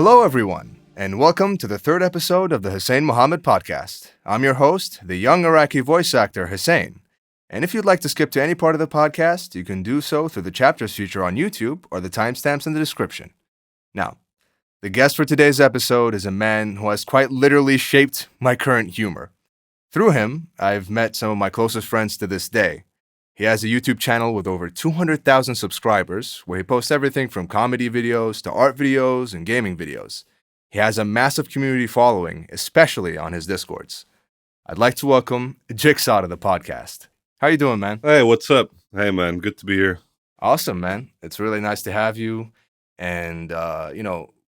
Hello, everyone, and welcome to the third episode of the Hussein Muhammad podcast. I'm your host, the young Iraqi voice actor Hussein. And if you'd like to skip to any part of the podcast, you can do so through the chapters feature on YouTube or the timestamps in the description. Now, the guest for today's episode is a man who has quite literally shaped my current humor. Through him, I've met some of my closest friends to this day. He has a YouTube channel with over 200,000 subscribers where he posts everything from comedy videos to art videos and gaming videos. He has a massive community following, especially on his Discords. I'd like to welcome Jixaw to the podcast. How you doing, man? Hey, what's up? Hey, man, good to be here. Awesome, man. It's really nice to have you. And,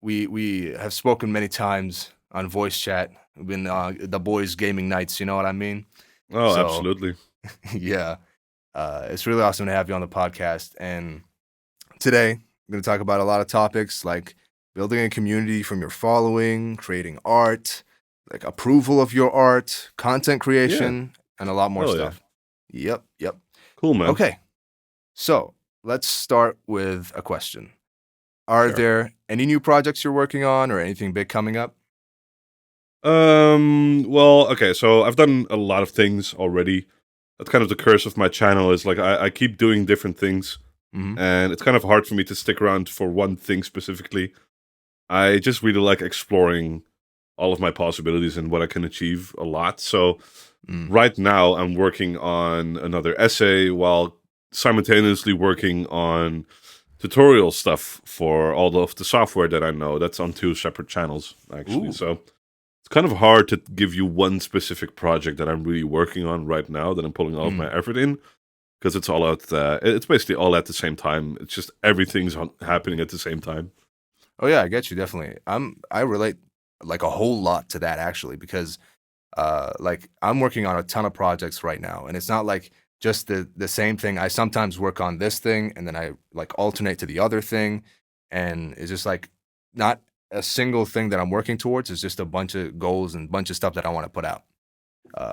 we have spoken many times on voice chat. We've been the boys' gaming nights, you know what I mean? Oh, So, absolutely. yeah. It's really awesome to have you on the podcast. And today, I'm going to talk about a lot of topics like building a community from your following, creating art, like approval of your art, content Yeah. creation, and a lot more Hell yeah. stuff. Yep. Cool, man. Okay, so let's start with a question. Are Sure. there any new projects you're working on or anything big coming up? Well, okay, so I've done a lot of things already. That's kind of the curse of my channel is like I keep doing different things, hmm and it's kind of hard for me to stick around for one thing specifically. I just really like exploring all of my possibilities and what I can achieve a lot. So Mm. right now I'm working on another essay while simultaneously working on tutorial stuff for all of the software that I know. That's on two separate channels, actually. Ooh. So it's kind of hard to give you one specific project that I'm really working on right now that I'm pulling all of my effort in because it's all out. It's basically all at the same time. It's just everything's happening at the same time. Oh yeah, I get you definitely. I relate like a whole lot to that actually because like I'm working on a ton of projects right now and it's not like just the same thing. I sometimes work on this thing and then I like alternate to the other thing and it's just like not a single thing that I'm working towards. It's just a bunch of goals and bunch of stuff that I want to put out.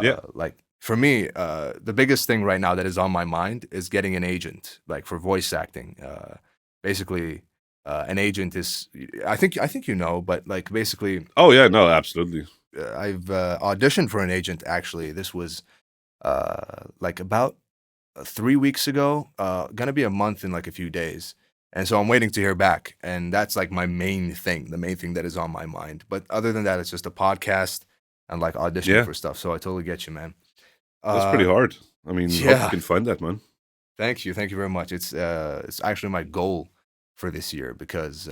Yeah. Like for me, the biggest thing right now that is on my mind is getting an agent, like for voice acting. Basically, an agent is I think you know, but like basically, Oh yeah. No, absolutely. I've auditioned for an agent. Actually, this was like about 3 weeks ago. Gonna be a month in like a few days. And so I'm waiting to hear back. And that's like my main thing, the main thing that is on my mind. But other than that, it's just a podcast and like auditioning Yeah, for stuff. So I totally get you, man. that's pretty Uh, hard. I mean, hope you yeah, can find that, man. thank you. Thank you very much. It's actually my goal for this year because,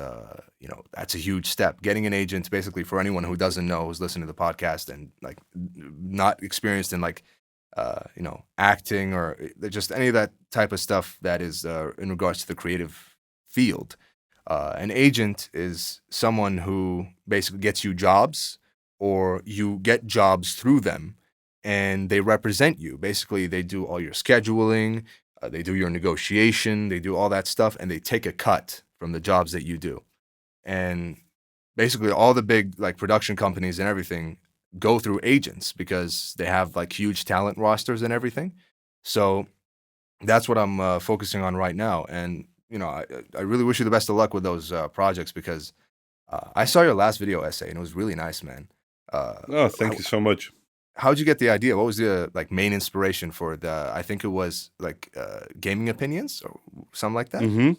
that's a huge step. Getting an agent, basically, for anyone who doesn't know, who's listening to the podcast and like not experienced in like, acting or just any of that type of stuff that is in regards to the creative field. An agent is someone who basically gets you jobs or you get jobs through them and they represent you. Basically, they do all your scheduling, they do your negotiation, they do all that stuff, and they take a cut from the jobs that you do. And basically, all the big like production companies and everything go through agents because they have like huge talent rosters and everything. So that's what I'm focusing on right now. And I really wish you the best of luck with those projects because I saw your last video essay and it was really nice, man. Uh, Oh, thank you so much. how'd you get the idea? What was the like main inspiration for the? I think it was like gaming opinions or something like that. Mm-hmm. Yeah.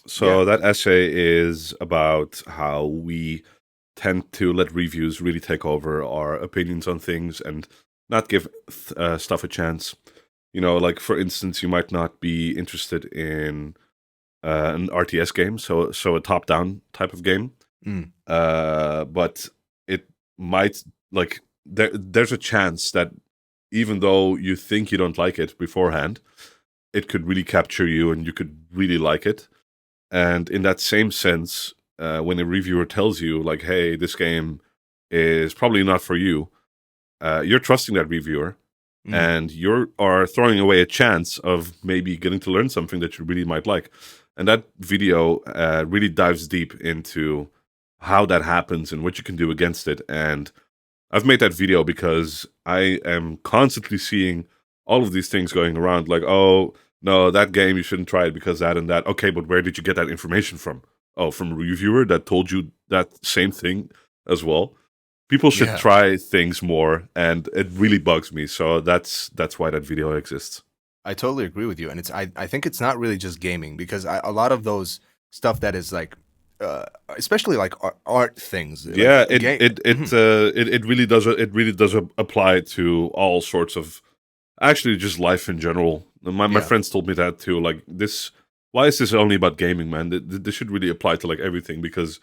So that essay is about how we tend to let reviews really take over our opinions on things and not give stuff a chance. Like for instance, you might not be interested in an RTS game, so a top-down type of game, Mm, but it might like there's a chance that even though you think you don't like it beforehand, it could really capture you and you could really like it. And in that same sense, when a reviewer tells you, like, hey, this game is probably not for you, you're trusting that reviewer mm, and you are throwing away a chance of maybe getting to learn something that you really might like. And that video really dives deep into how that happens and what you can do against it. And I've made that video because I am constantly seeing all of these things going around like, oh, no, that game, you shouldn't try it because that and that. Okay, but where did you get that information from? Oh, from a reviewer that told you that same thing as well. People should Yeah. try things more, and it really bugs me. So that's why that video exists. I totally agree with you, and I think it's not really just gaming because a lot of those stuff that is like, especially like art things, like Yeah, it game. it it uh, it, it really does apply to all sorts of, actually, just life in general. My Yeah, friends told me that too. Like this, why is this only about gaming, man? This should really apply to like everything, because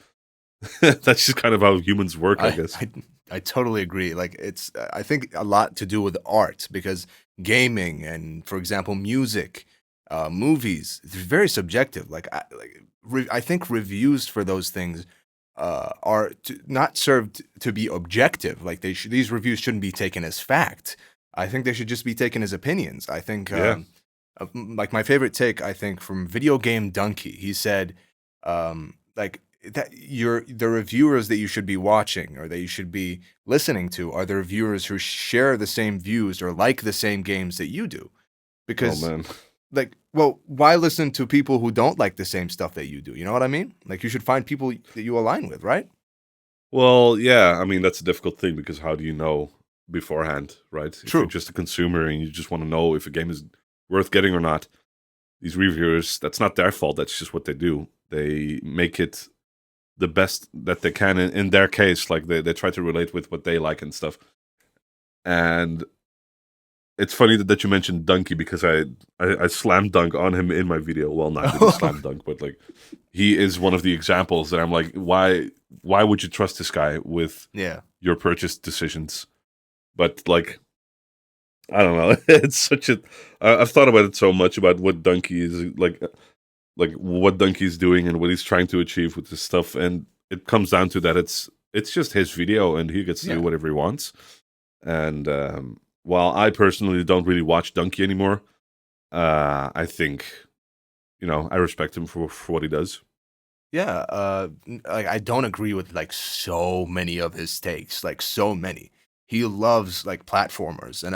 that's just kind of how humans work, I I, guess. I I totally agree. Like it's I think a lot to do with art because gaming and, for example, music, movies, they're very subjective. I think reviews for those things are not served to be objective. Like these reviews shouldn't be taken as fact. I think they should just be taken as opinions. I think Yeah. like my favorite take, I think, from Video Game Donkey, he said, like that the reviewers that you should be watching or that you should be listening to are the reviewers who share the same views or like the same games that you do. Oh Because, man. like, well, why listen to people who don't like the same stuff that you do? You know what I mean? Like, you should find people that you align with, right? Well, yeah. I mean, that's a difficult thing, because how do you know beforehand, right? If you're True. just a consumer and you just want to know if a game is worth getting or not, these reviewers, that's not their fault. That's just what they do. They make it the best that they can in their case. Like they try to relate with what they like and stuff. And it's funny that you mentioned Donkey, because I slam dunk on him in my video. Well, not really slam dunk, but like he is one of the examples that I'm like, why would you trust this guy with Yeah. your purchase decisions? But like, I don't know. It's such a. I've thought about it so much about what Donkey is like what Donkey's doing and what he's trying to achieve with this stuff, and it comes down to that it's just his video and he gets to Yeah. do whatever he wants. And while I personally don't really watch Donkey anymore, I think, I respect him for what he does. Yeah, like I don't agree with like so many of his takes, like so many. He loves like platformers, and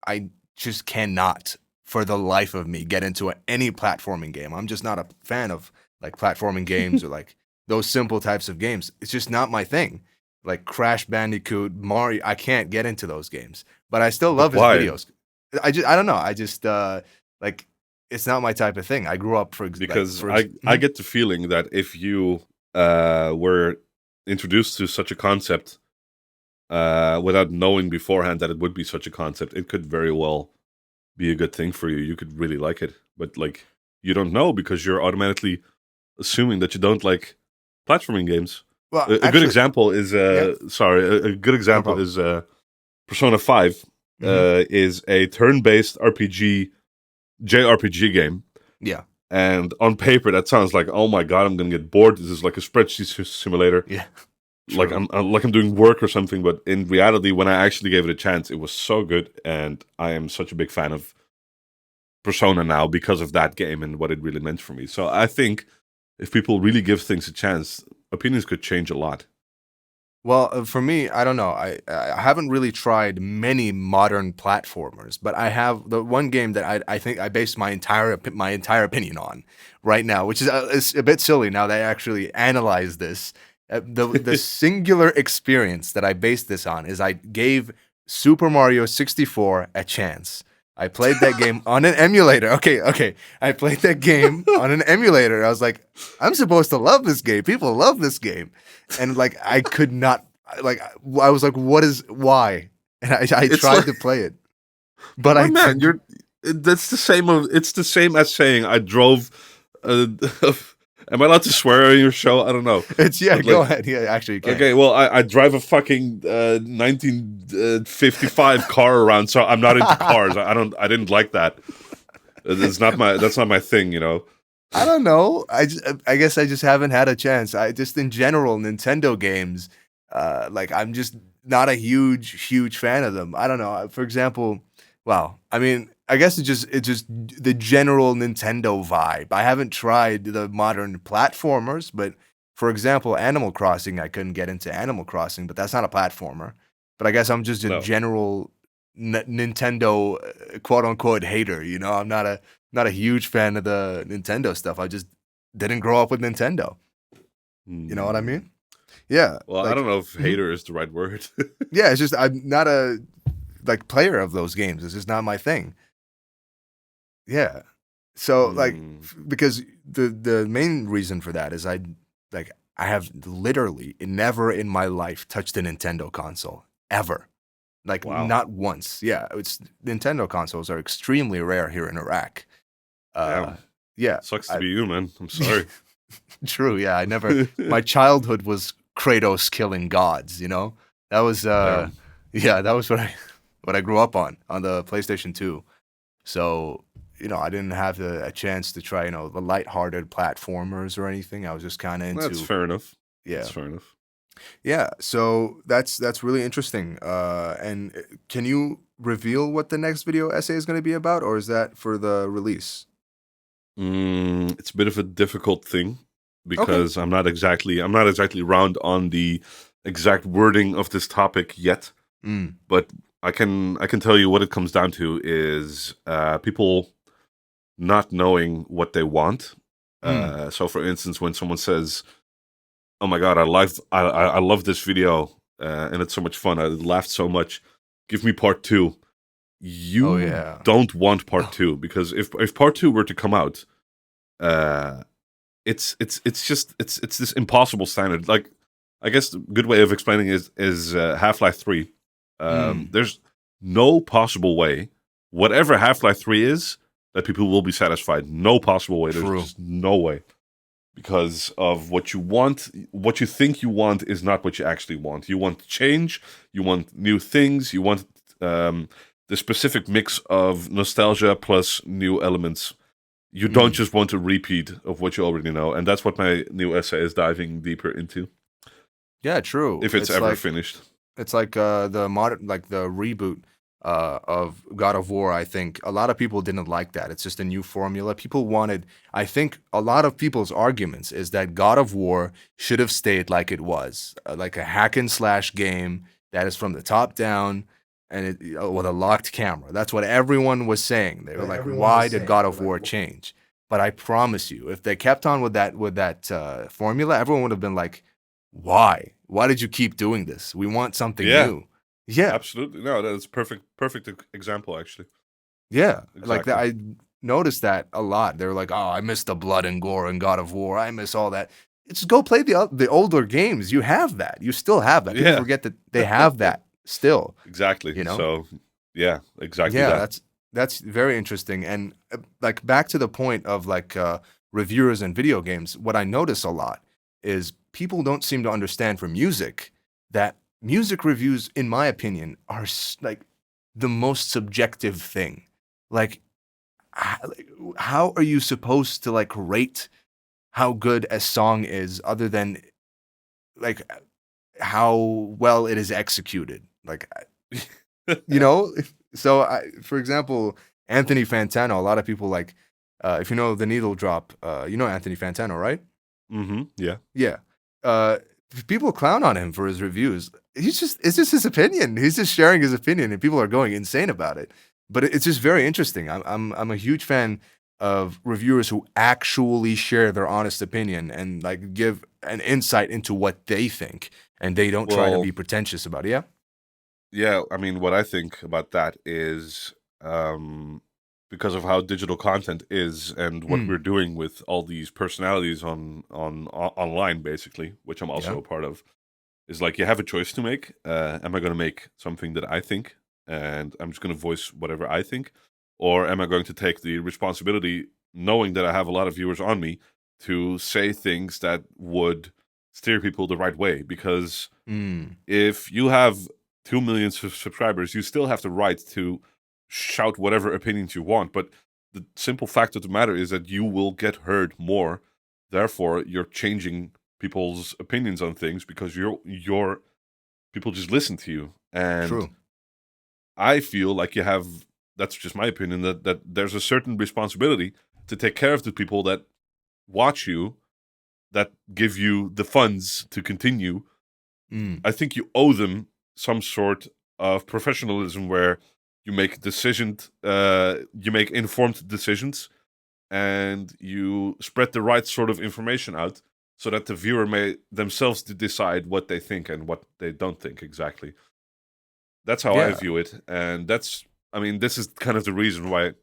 I just cannot, for the life of me, get into any platforming game. I'm just not a fan of like platforming games or like those simple types of games. It's just not my thing. Like Crash Bandicoot, Mario, I can't get into those games, but I still But love his why? videos. I don't know. I just like it's not my type of thing. I grew up Because I Mhm. get the feeling that if you were introduced to such a concept without knowing beforehand that it would be such a concept, it could very well be a good thing for you. You could really like it, but like you don't know, because you're automatically assuming that you don't like platforming games. Well, A good actually, example is yeah, a good no example problem. is Persona 5 Mhm. is a turn-based RPG JRPG game. Yeah, And on paper, that sounds like, oh my god, I'm gonna get bored. This is like a spreadsheet simulator, yeah, like true. I'm doing work or something. But in reality, when I actually gave it a chance, it was so good, and I am such a big fan of Persona now because of that game and what it really meant for me. So I think if people really give things a chance, opinions could change a lot. Well, for me, I don't know. I haven't really tried many modern platformers, but I have the one game that I think I based my entire opinion on right now, which is a bit silly now that I actually analyze this. The singular experience that I based this on is I gave Super Mario 64 a chance. I played that game on an emulator. Okay, okay. I played that game on an emulator. I was like, I'm supposed to love this game. People love this game, and like I could not, like I was like, what is why? And I It's tried like, to play it, but my man, that's the same. It's the same as saying I drove. Uh, am I allowed to swear on your show? I don't know, it's yeah. but Go like, ahead. Yeah, actually, you can. okay, well, I drive a fucking 1955 car around, so I'm not into cars. I didn't like that. It's not my. That's not my thing, you know. I don't know. I guess I just haven't had a chance. I just in general Nintendo games, like I'm just not a huge fan of them. I don't know. For example, well, I mean, I guess it's just the general Nintendo vibe. I haven't tried the modern platformers, but for example, Animal Crossing, I couldn't get into Animal Crossing, but that's not a platformer. But I guess I'm just a No. general Nintendo quote unquote hater. You know, I'm not a huge fan of the Nintendo stuff. I just didn't grow up with Nintendo. You know what I Hmm. mean? Yeah, Well, I like don't know if mhm. hater is the right word. Yeah, it's just I'm not a like player of those games. It's just not my thing. Yeah. So like Hmm. because the main reason for that is like I have literally never in my life touched a Nintendo console ever. Like Wow. not once. Yeah, it's Nintendo consoles are extremely rare here in Iraq. Uh Damn. yeah, Sucks to I be you, man. I'm sorry. true. Yeah, I never my childhood was Kratos killing gods, you know? That was Damn. yeah, that was what I grew up on the PlayStation 2. So, I didn't have a chance to try, the lighthearted platformers or anything. I was just kind of That's into, fair enough. yeah, That's fair enough. yeah. So that's really interesting. And can you reveal what the next video essay is going to be about, or is that for the release? It's a bit of a difficult thing Okay. because I'm not exactly round on the exact wording of this topic yet. Mm. But I can tell you what it comes down to is people not knowing what they want. Mm. So, for instance, when someone says, "Oh my god, I love this video and it's so much fun. I laughed so much. Give me part two." Oh You yeah. don't want part two because if part two were to come out, uh, it's this impossible standard. Like, I guess the good way of explaining is Half-Life 3. Mm. There's no possible way, whatever Half-Life 3 is, that people will be satisfied. No possible way. There's True. just no way. Because of what you want, what you think you want is not what you actually want. You want change, you want new things, you want um, the specific mix of nostalgia plus new elements. You don't Mm. just want a repeat of what you already know, and that's what my new essay is diving deeper into, Yeah. True. if it's ever finished. It's like the modern, like the reboot of God of War. I think a lot of people didn't like that. It's just a new formula. People wanted. I think a lot of people's arguments is that God of War should have stayed like it was, like a hack and slash game that is from the top down and with a locked camera. That's what everyone was saying. They were like, "Why did God of War change?" But I promise you, if they kept on with that formula, everyone would have been like, why? Why did you keep doing this? We want something Yeah, new. Yeah, absolutely. No, that's perfect example, actually. yeah. Like that, Exactly. I noticed that a lot. They were like, "Oh, I miss the blood and gore and God of War. I miss all that." Just go play the older games. You have that. You still have that. People Yeah, forget that they have that still. exactly. You know? So, yeah, exactly Yeah, that. that's very interesting. And like back to the point of like reviewers and video games, what I notice a lot is people don't seem to understand for music that music reviews, in my opinion, are like the most subjective thing. Like, like, how are you supposed to like rate how good a song is other than like how well it is executed? Like, you know? So, for example, Anthony Fantano, a lot of people like, if you know the needle drop, you know Anthony Fantano, right? Yeah. Yeah. Uh, People clown on him for his reviews. It's just his opinion. He's just sharing his opinion, and people are going insane about it. But it's just very interesting. I'm a huge fan of reviewers who actually share their honest opinion and like give an insight into what they think, and they don't try to Well, be pretentious about it. Yeah. yeah, I mean, what I think about that is because of how digital content is and what we're Mm. doing with all these personalities online, basically, which I'm Yeah. also a part of, is like you have a choice to make. Am I going to make something that I think, and I'm just going to voice whatever I think, or am I going to take the responsibility, knowing that I have a lot of viewers on me, to say things that would steer people the right way? Because Mm. if you have 2 million subscribers, you still have the right to shout whatever opinions you want. But the simple fact of the matter is that you will get heard more. Therefore, you're changing people's opinions on things because you're people just listen to you. And True. I feel like you have, that's just my opinion, that there's a certain responsibility to take care of the people that watch you, that give you the funds to continue. Mm. I think you owe them some sort of professionalism where you make informed decisions, and you spread the right sort of information out so that the viewer may themselves decide what they think and what they don't think exactly. That's how I Yeah, view it, and this is kind of the reason why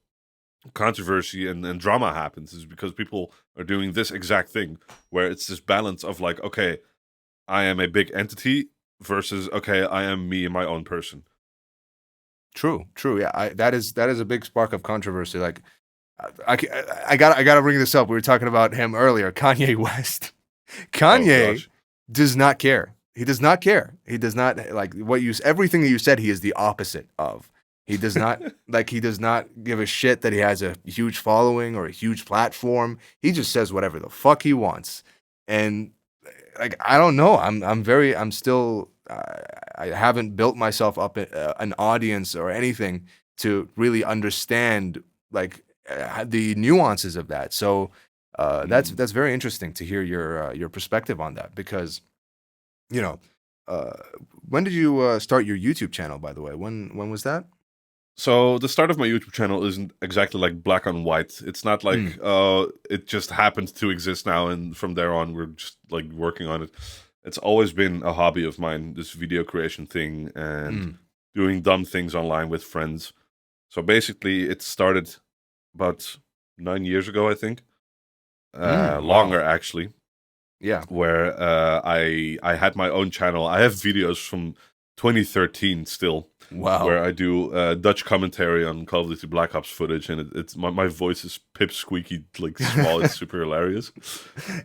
controversy and drama happens, is because people are doing this exact thing, where it's this balance of like, okay, I am a big entity versus, okay, I am me and my own person. true, true. Yeah, that is a big spark of controversy. Like, I gotta bring this up. We were talking about him earlier, Kanye West. Oh Kanye gosh. does not care. He does not care. He does not like everything that you said. He is the opposite of. He does not he does not give a shit that he has a huge following or a huge platform. He just says whatever the fuck he wants. And like, I don't know. I'm still I haven't built myself up an audience or anything to really understand like the nuances of that. So Mm. that's very interesting to hear your perspective on that, because you know, uh, when did you start your YouTube channel, by the way? When was that? So the start of my YouTube channel isn't exactly like black on white. It's not Mm, like it just happened to exist now, and from there on we're just like working on it. It's always been a hobby of mine, this video creation thing and mm, doing dumb things online with friends. So basically, it started about 9 years ago, I think, wow. longer actually, Yeah. where I had my own channel. I have videos from 2013 still, Wow. where I do Dutch commentary on Call of Duty Black Ops footage, and it's my voice is pip squeaky like small. It's super hilarious.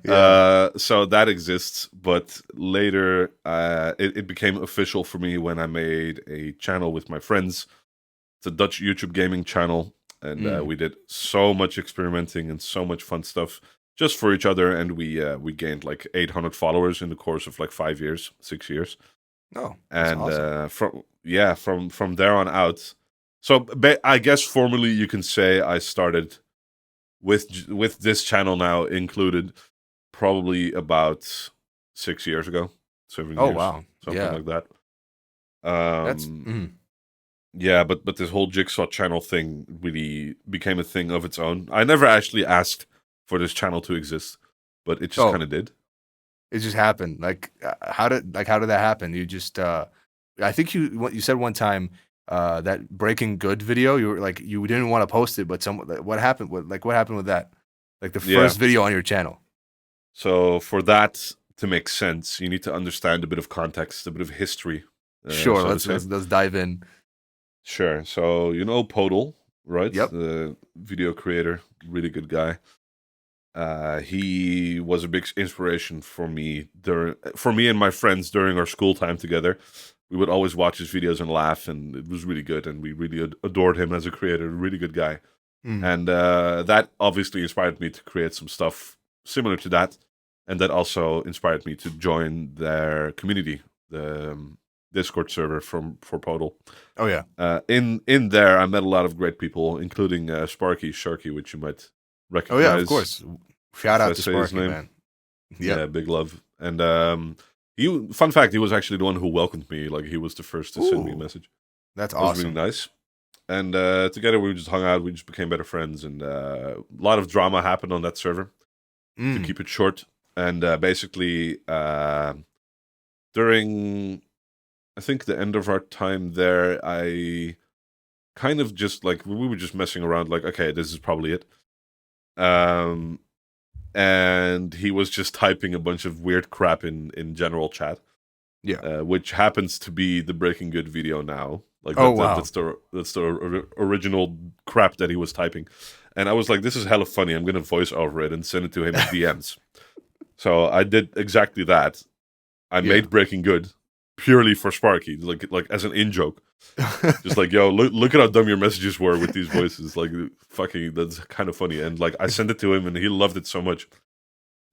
Yeah. So that exists, but later it became official for me when I made a channel with my friends. It's a Dutch YouTube gaming channel, and Mm. we did so much experimenting and so much fun stuff just for each other, and we gained like 800 followers in the course of like 5 years, 6 years, Oh, that's and awesome. from there on out. So I guess formally you can say I started with this channel now included probably about 6 years ago, 7 Oh, years, wow. something Yeah. like that. That's Um, yeah, but this whole Jigsaw channel thing really became a thing of its own. I never actually asked for this channel to exist, but it just kind oh, of did. it just happened. Like, how did that happen? You just I think you said one time that Breaking Good video, you were like you didn't want to post it, but what happened what happened with that? Like the Yeah. first video on your channel. So for that to make sense, you need to understand a bit of context, a bit of history, Sure, so to say. let's dive in. Sure. So you know Podol, right? Yep. The video creator, really good guy. He was a big inspiration for me and my friends during our school time together. We would always watch his videos and laugh, and it was really good. And we really adored him as a creator. Really good guy, Mm. and that obviously inspired me to create some stuff similar to that. And that also inspired me to join their community, the Discord server for Podol. Oh yeah. In there, I met a lot of great people, including Sparky Sharky, which you might Oh yeah, of recognize course. Shout if out I to say his Sparky, name. man. Yep. Yeah, big love. And he, fun fact, he was actually the one who welcomed me. Like, he was the first to send me a Ooh, message. that's That was really awesome. nice. And together we just hung out. We just became better friends, and a lot of drama happened on that server. To Mm. keep it short, and basically during I think the end of our time there, I kind of just like we were just messing around. Like, okay, this is probably it. Um, and he was just typing a bunch of weird crap in general chat, Yeah. which happens to be the Breaking Good video now. Like Oh wow. that's the original crap that he was typing, and I was like, this is hella funny. I'm gonna voice over it and send it to him in DMs. So I did exactly that. I Yeah. made Breaking Good purely for Sparky, like as an in joke. Just like, yo, look at how dumb your messages were with these voices. Like, fucking, that's kind of funny. And like, I sent it to him, and he loved it so much.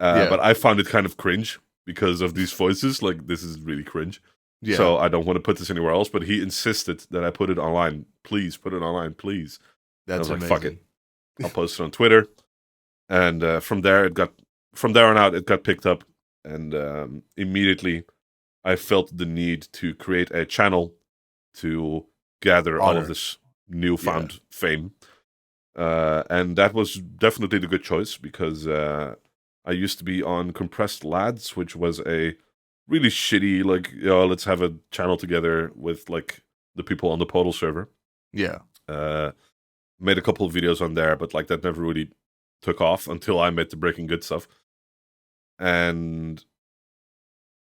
Yeah. But I found it kind of cringe because of these voices. Like, this is really cringe. Yeah. So I don't want to put this anywhere else. But he insisted that I put it online. Please put it online, please. And I That's was like, fuck amazing. it. I'll post it on Twitter. And from there on out, it got picked up, and immediately I felt the need to create a channel to gather all of Honor. this Yeah. newfound fame. And that was definitely the good choice because I used to be on Compressed Lads, which was a really shitty, like, let's have a channel together with like the people on the Podal server. Yeah. Uh, Made a couple of videos on there, but like that never really took off until I made the Breaking Good stuff. And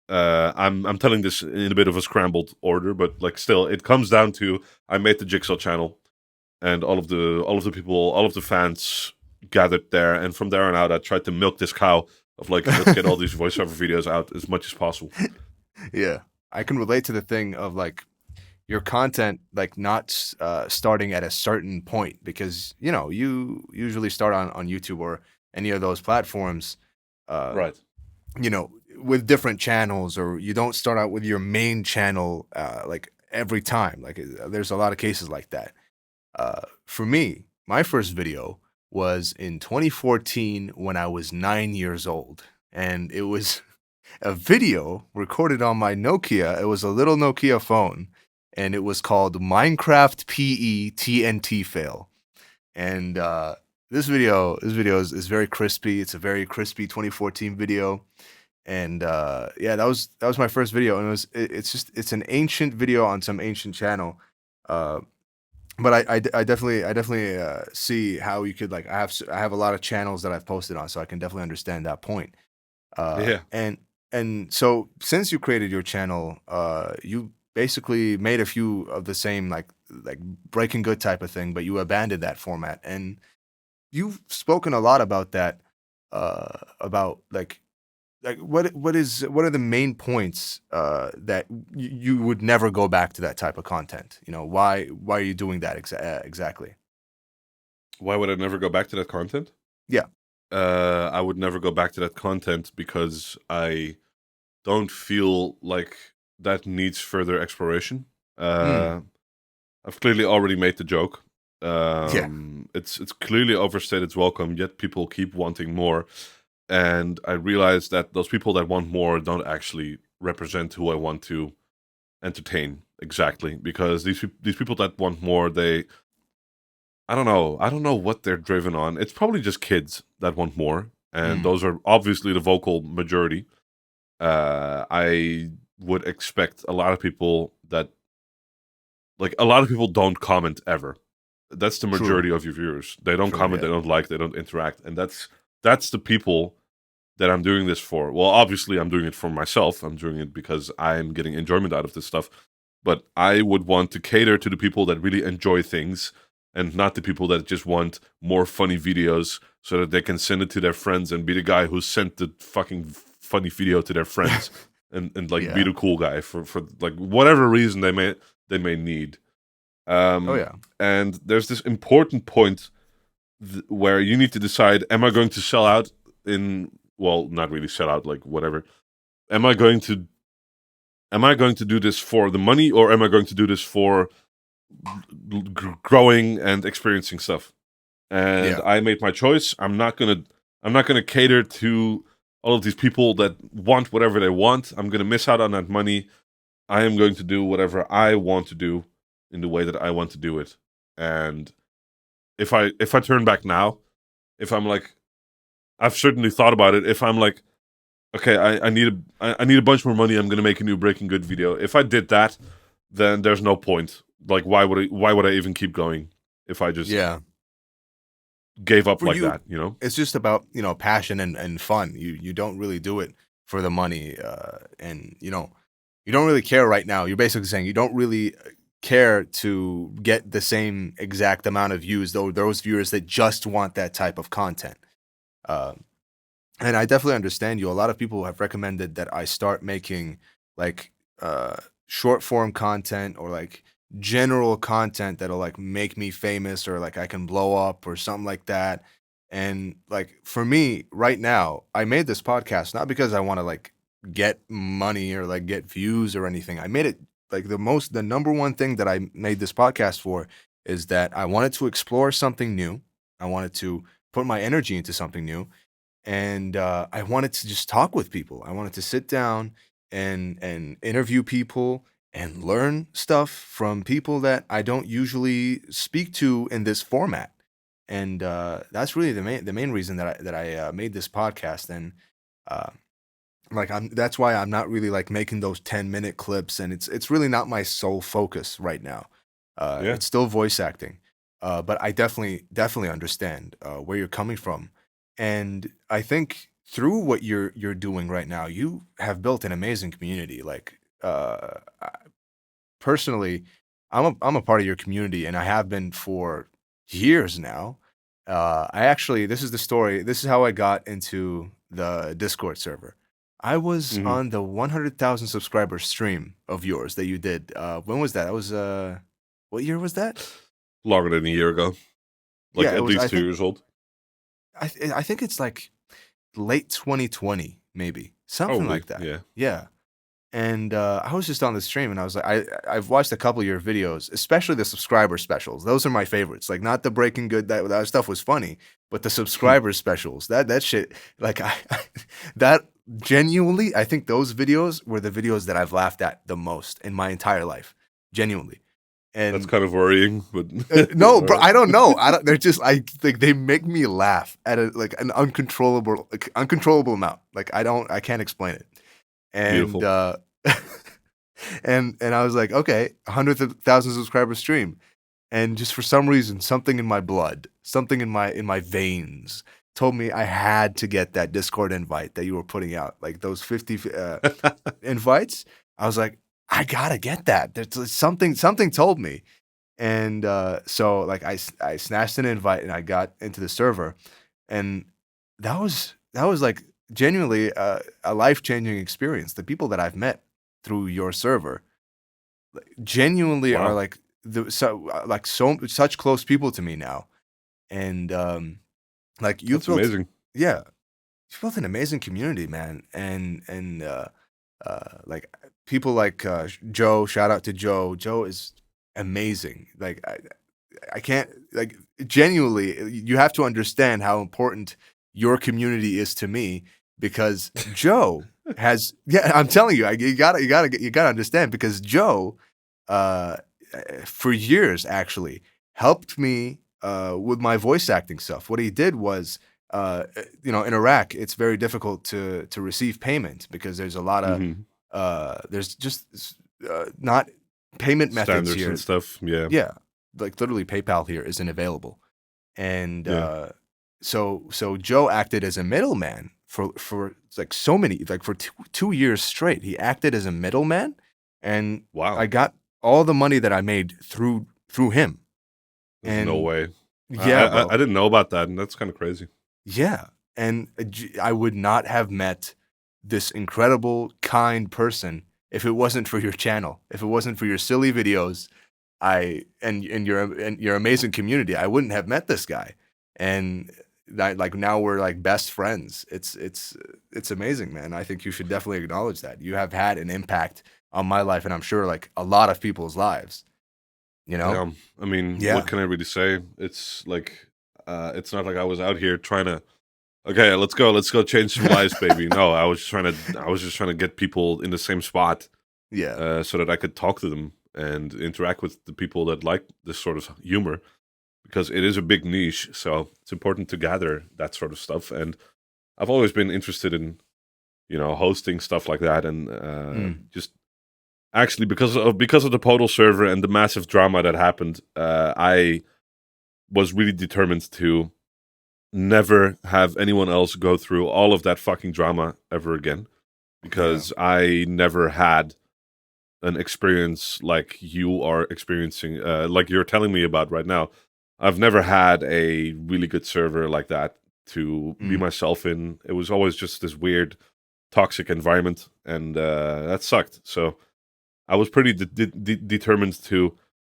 I'm telling this in a bit of a scrambled order, but like still, it comes down to I made the Jixaw channel, and all of the people, all of the fans gathered there, and from there on out, I tried to milk this cow of like, let's get all these voiceover videos out as much as possible. Yeah. I can relate to the thing of like your content like not starting at a certain point, because you usually start on YouTube or any of those platforms, uh, Right. with different channels, or you don't start out with your main channel like every time. Like there's a lot of cases like that. For me, my first video was in 2014 when I was 9 years old, and it was a video recorded on my Nokia. It was a little Nokia phone, and it was called Minecraft PE TNT Fail. And this video is very crispy. It's a very crispy 2014 video. And yeah, that was my first video, and it's an ancient video on some ancient channel. Uh, but I definitely see how you could, like, I have a lot of channels that I've posted on, so I can definitely understand that point. Uh, Yeah. and and so since you created your channel, you basically made a few of the same, like Breaking Good type of thing, but you abandoned that format, and you've spoken a lot about that. About like what are the main points that you would never go back to that type of content? Why are you doing that exactly? Why would I never go back to that content? Yeah. I would never go back to that content because I don't feel like that needs further exploration. Mm. I've clearly already made the joke. Yeah. It's clearly overstayed its welcome, yet people keep wanting more. And I realize that those people that want more don't actually represent who I want to entertain exactly. Because these people that want more, I don't know. I don't know what they're driven on. It's probably just kids that want more, and Mm. those are obviously the vocal majority. I would expect a lot of people that, like, a lot of people don't comment ever. That's the True. majority of your viewers. They don't True. comment, they Yeah. don't like, they don't interact, and that's the people that I'm doing this for. Well, obviously, I'm doing it for myself. I'm doing it because I'm getting enjoyment out of this stuff. But I would want to cater to the people that really enjoy things, and not the people that just want more funny videos so that they can send it to their friends and be the guy who sent the fucking funny video to their friends, and like be Yeah. the cool guy for like whatever reason they may need. Oh Um, yeah. and there's this important point where you need to decide: am I going to sell out in, well, not really sell out, like whatever. Am I going to do this for the money, or am I going to do this for growing and experiencing stuff? And Yeah. I made my choice. I'm not gonna cater to all of these people that want whatever they want. I'm gonna miss out on that money. I am going to do whatever I want to do in the way that I want to do it. And if I turn back now, if I'm like, I've certainly thought about it. If I'm like, okay, I need a bunch more money. I'm gonna make a new Breaking Good video. If I did that, then there's no point. Like, why would I even keep going if I just Yeah. gave up For like you, that? You know? it's just about passion and fun. You don't really do it for the money, and you don't really care right now. You're basically saying you don't really care to get the same exact amount of views, though those viewers that just want that type of content. Uh, and I definitely understand you. A lot of people have recommended that I start making like uh, short form content, or like general content that'll like make me famous, or like I can blow up or something like that. And like for me right now, I made this podcast not because I want to like get money or like get views or anything. I made it like the number one thing that I made this podcast for is that I wanted to explore something new. I wanted to put my energy into something new, and I wanted to just talk with people. I wanted to sit down and interview people and learn stuff from people that I don't usually speak to in this format. and that's really the main reason that I made this podcast. And uh, like that's why I'm not really like making those 10-minute clips, and it's really not my sole focus right now. Yeah. It's still voice acting, but I definitely understand where you're coming from, and I think through what you're doing right now, you have built an amazing community. Like personally, I'm a part of your community, and I have been for years now. I actually, this is the story. This is how I got into the Discord server. I was Hmm. on the 100,000 subscriber stream of yours that you did. When was that? That was what year was that? Longer than a year ago, like Yeah, it at was. least 2 years old. I think it's like late 2020, maybe something Probably. like that. Yeah. Yeah. And I was just on the stream, and I was like, I've watched a couple of your videos, especially the subscriber specials. Those are my favorites. Like, not the Breaking Good, that stuff was funny, but the subscriber specials, that shit, like that genuinely, I think those videos were the videos that I've laughed at the most in my entire life, genuinely. That's And kind of worrying, but no, all bro, right. I don't know. I don't. They're just like they make me laugh at an uncontrollable amount. Like I can't explain it. And Beautiful. and I was like, okay, 100,000 subscriber stream, and just for some reason, something in my blood, something in my veins, told me I had to get that Discord invite that you were putting out, like those 50 invites. I was like, I gotta get that. There's something told me, and so like I snatched an invite and I got into the server, and that was like genuinely a life-changing experience. The people that I've met through your server genuinely are Wow, like such close people to me now. And like you've that's built, amazing. yeah, you've built an amazing community, man. And like people like Joe, shout out to Joe. Joe is amazing. Like I can't, like, genuinely, you have to understand how important your community is to me, because Joe has, yeah, I'm telling you, you gotta understand, because Joe, uh, for years actually helped me with my voice acting stuff. What he did was, in Iraq, it's very difficult to receive payment because there's a lot of Hmm. there's just not payment methods Standards and here. stuff. Yeah. Yeah, like literally PayPal here isn't available, and Yeah. so Joe acted as a middleman for like so many, like for two years straight. He acted as a middleman, and I Wow. got all the money that I made through him. There's no And way. yeah, I bro, didn't know about that, and that's kind of crazy. yeah, and I would not have met this incredible, kind person if it wasn't for your channel, if it wasn't for your silly videos, and your amazing community. I wouldn't have met this guy, and like now we're like best friends. It's amazing, man. I think you should definitely acknowledge that you have had an impact on my life, and I'm sure like a lot of people's lives. You know? Damn. I mean, what Yeah, can I really say? It's like, it's not like I was out here trying to. Okay, let's go change some lives, baby. No, I was just trying to get people in the same spot, yeah, so that I could talk to them and interact with the people that like this sort of humor, because it is a big niche. So it's important to gather that sort of stuff. And I've always been interested in, hosting stuff like that, and mm, just actually because of the Podal server and the massive drama that happened, I was really determined to never have anyone else go through all of that fucking drama ever again, yeah, because I never had an experience like you are experiencing, like you're telling me about right now. I've never had a really good server like that to be mm, myself in. It was always just this weird, toxic environment, and that sucked. So I was pretty determined to,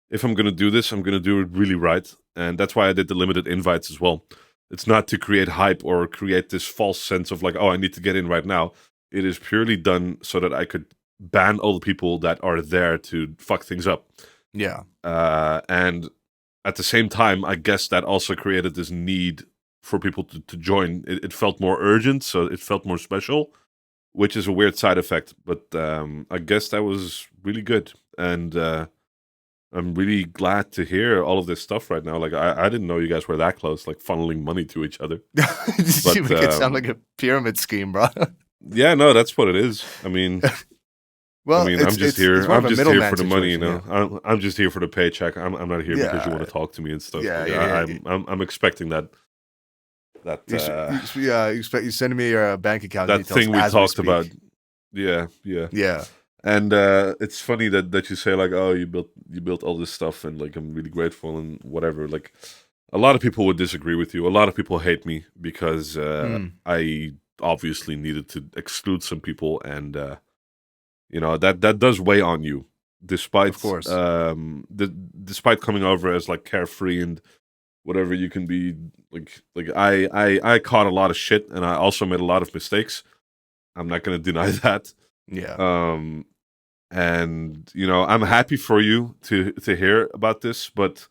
if I'm going to do this, I'm going to do it really right. And that's why I did the limited invites as well. It's not to create hype or create this false sense of like, oh, I need to get in right now. It is purely done so that I could ban all the people that are there to fuck things up. yeah, And at the same time, I guess that also created this need for people to join. It felt more urgent, so it felt more special, which is a weird side effect. But I guess that was really good. And I'm really glad to hear all of this stuff right now. Like I didn't know you guys were that close, like funneling money to each other. You But make it sound like a pyramid scheme, bro. yeah, no, that's what it is. Well, I'm just here. it's more of I'm a just here for middleman the money, you situation, yeah. know. I'm just here for the paycheck. I'm not here because you Yeah, want to talk to me and stuff. yeah, Like yeah, yeah. I'm expecting that that Yeah, you sending me your bank account that details thing we as we talked about. speak. Yeah, yeah. Yeah, And it's funny that you say like, oh, you built all this stuff, and like I'm really grateful and whatever. Like a lot of people would disagree with you. A lot of people hate me because I obviously needed to exclude some people, and that does weigh on you, of despite course. despite coming over as like carefree and whatever you can be. I caught a lot of shit, and I also made a lot of mistakes. I'm not going to deny that. Yeah, Um, and I'm happy for you to hear about this, but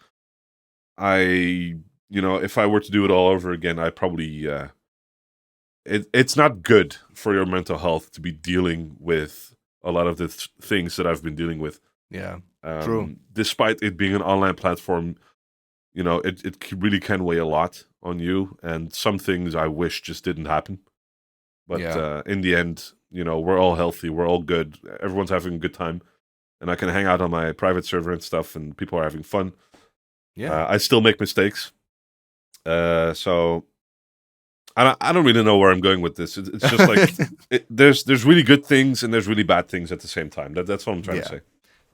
I if I were to do it all over again, I probably it's not good for your mental health to be dealing with a lot of the things that I've been dealing with. yeah, true. Despite it being an online platform, it really can weigh a lot on you, and some things I wish just didn't happen. But Yeah, in the end, we're all healthy, we're all good, everyone's having a good time, and I can hang out on my private server and stuff, and people are having fun. yeah. I still make mistakes, so I don't really know where I'm going with this. It's just like there's really good things and there's really bad things at the same time. That's what I'm trying to Yeah, say.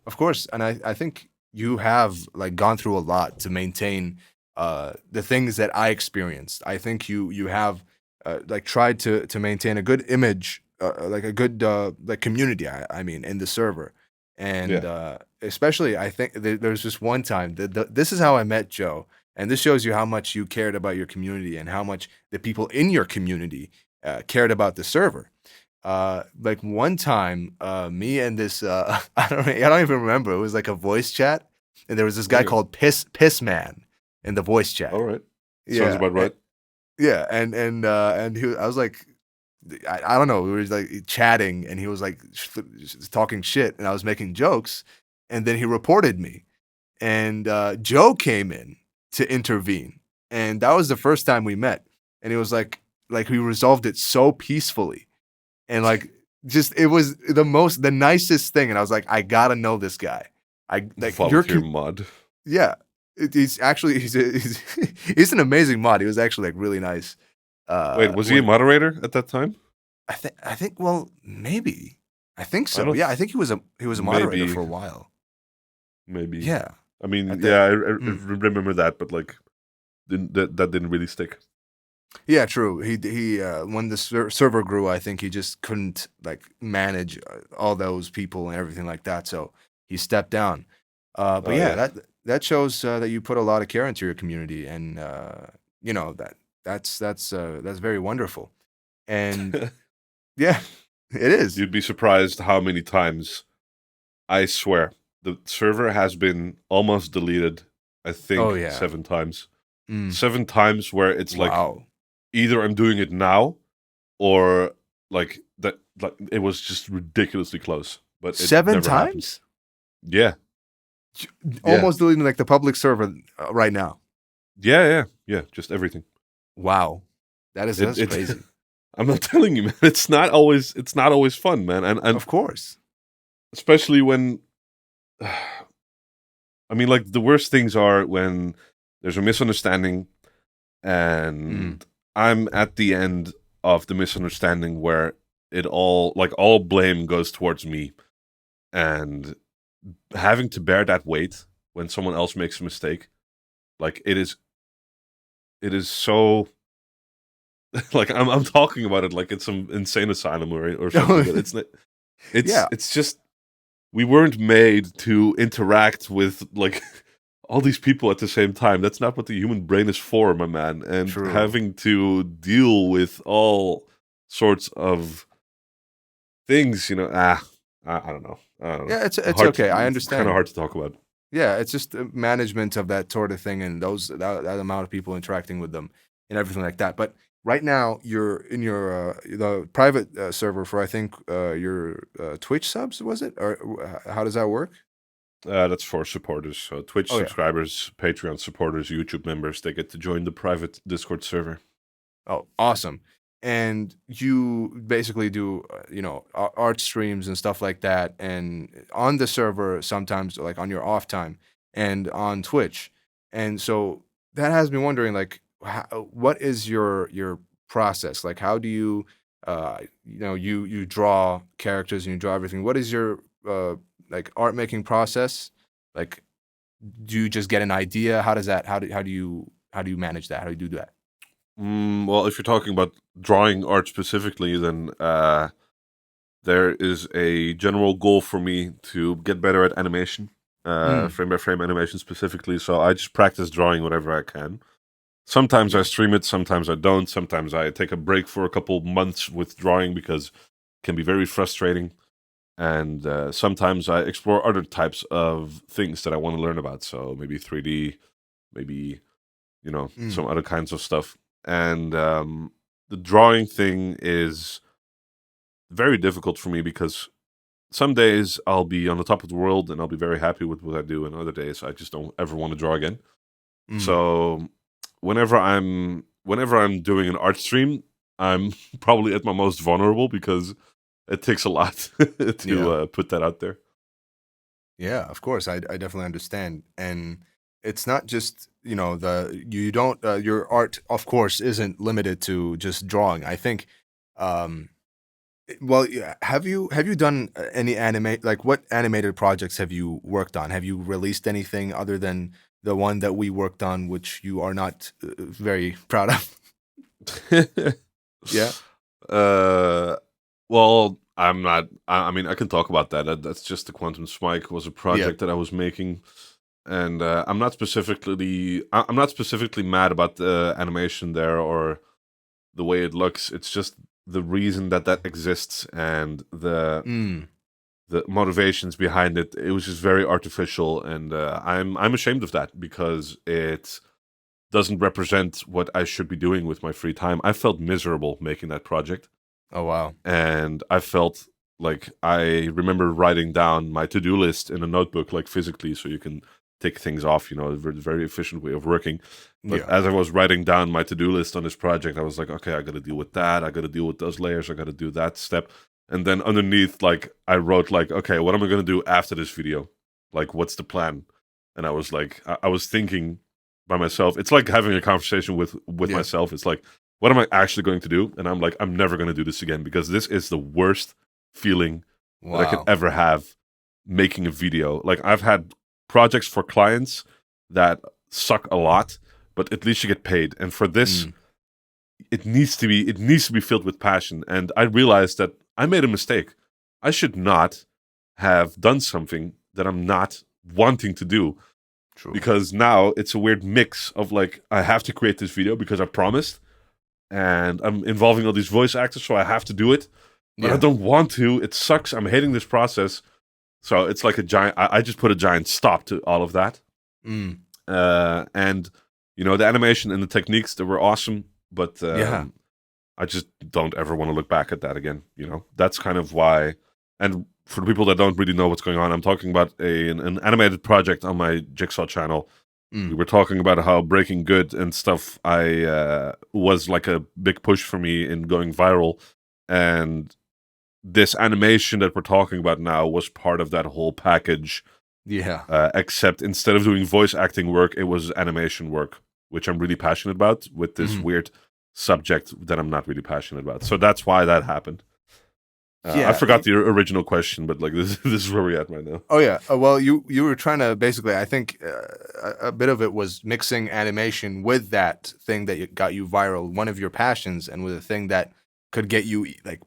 of course. And I think you have like gone through a lot to maintain the things that I experienced. I think you have like tried to maintain a good image, like a good like community. I mean, in the server, and Yeah. especially I think there's just one time this is how I met Joe, and this shows you how much you cared about your community and how much the people in your community cared about the server. Like one time, me and this I don't even remember. It was like a voice chat, and there was this guy Okay. called Piss Man in the voice All chat. right. Sounds Yeah, about right. yeah, and I was like, I don't know. We were like chatting, and he was like talking shit, and I was making jokes, and then he reported me, and Joe came in to intervene, and that was the first time we met, and it was like we resolved it so peacefully, and like just it was the nicest thing, and I was like, I gotta know this guy. I like your Volunteer mod. yeah. He's actually he's an amazing mod. He was actually like really nice. Wait, was he a When moderator at that time? I think well maybe I think I so. don't. Yeah, I think he was a moderator Maybe. for a while. Maybe. Yeah, I I mean, think. yeah, I Mm. remember that, but like, that didn't really stick. Yeah, true. He when the server grew, I think he just couldn't like manage all those people and everything like that. So he stepped down. But Oh yeah, yeah. that shows that you put a lot of care into your community, and that's very wonderful. And yeah, it is. You'd be surprised how many times, I swear, the server has been almost deleted. I Oh think yeah. 7 times. Mm. 7 times where it's like Wow. either I'm doing it now or like that. Like it was just ridiculously close, but it Seven never happened. times? Yeah, yeah, Almost deleting like the public server right now. yeah. Just everything. Wow. It That's it. crazy. I'm not telling you, man. It's not always fun, man. And Of course. especially when I mean, like the worst things are when there's a misunderstanding Mm. and I'm at the end of the misunderstanding where all blame goes towards me, and having to bear that weight when someone else makes a mistake, like it is so like I'm talking about it like it's some insane asylum or something, but it's not. Yeah, It's just we weren't made to interact with like all these people at the same time. That's not what the human brain is for, my man. And true. having to deal with all sorts of things, I don't know. I don't know. Yeah, it's okay. I It's kind of understand. hard to talk about. Yeah, it's just the management of that sort of thing and that amount of people interacting with them and everything like that. But right now, you're in your the private server for I think your Twitch subs, was it? Or how does that work? That's for supporters. So Twitch Oh yeah. subscribers, Patreon supporters, YouTube members, they get to join the private Discord server. Oh, awesome. And you basically do, art streams and stuff like that, and on the server sometimes, like on your off time, and on Twitch. And so that has me wondering, like, what is your process? Like, how do you, you draw characters and you draw everything. What is your like art making process? Like, do you just get an idea? How does that? How do you manage that? How do you do that? Well, if you're talking about drawing art specifically, then there is a general goal for me to get better at animation, Mm, frame by frame animation specifically. So I just practice drawing whatever I can. Sometimes I yeah. stream it, sometimes I don't. Sometimes I take a break for a couple months with drawing because it can be very frustrating. And sometimes I explore other types of things that I want to learn about. So maybe 3D, maybe Mm, some other kinds of stuff. And the drawing thing is very difficult for me because some days I'll be on the top of the world and I'll be very happy with what I do, and other days I just don't ever want to draw again. mm, So whenever I'm doing an art stream, I'm probably at my most vulnerable because it takes a lot to yeah. put that out there. Yeah, of course. I definitely understand. And it's not just, you don't, your art, of course, isn't limited to just drawing. I think, um, well, yeah, have you done any like what animated projects have you worked on? Have you released anything other than the one that we worked on, which you are not very proud of? Yeah. uh, well, I'm not. I mean, I can talk about that. That's just the Quantum Smike was a Yeah. project that I was making, and I'm not specifically mad about the animation there or the way it looks. It's just the reason that that exists and Mm, the motivations behind it. It was just very artificial, and I'm ashamed of that because it doesn't represent what I should be doing with my free time. I felt miserable making that project, oh wow. and I felt like I remember writing down my to-do list in a notebook, like physically, so you can take things off. A very efficient way of working. But Yeah. as I was writing down my to-do list on this project, I was like, okay, I got to deal with that. I got to deal with those layers. I got to do that step. And then underneath, like, I wrote like, okay, what am I going to do after this video? Like, what's the plan? And I was like, I was thinking by myself. It's like having a conversation with Yeah. myself. It's like, what am I actually going to do? And I'm like, I'm never going to do this again because this is the worst feeling that I could Wow. ever have making a video. Like, I've had projects for clients that suck a lot, but at least you get paid. And for this, Mm, it needs to be filled with passion. And I realized that I made a mistake. I should not have done something that I'm not wanting to do, true. because now it's a weird mix of like, I have to create this video because I promised, and I'm involving all these voice actors, so I have to do it, but I Yeah. don't want to. It sucks. I'm hating this process. So it's like a giant. I just put a giant stop to all of that. Mm, And the animation and the techniques, they were awesome, but yeah. I just don't ever want to look back at that again. That's kind of why. And for the people that don't really know what's going on, I'm talking about an animated project on my Jixaw channel. We Mm, were talking about how Breaking Good and stuff I was like a big push for me in going viral, and this animation that we're talking about now was part of that whole package. yeah. Except instead of doing voice acting work, it was animation work, which I'm really passionate about, with this Mhm. weird subject that I'm not really passionate about. So that's why that happened. I Yeah. forgot the original question, but like this is where we're at right now. Oh yeah. Well, you were trying to basically. I think a bit of it was mixing animation with that thing that got you viral, one of your passions, and with a thing that could get you like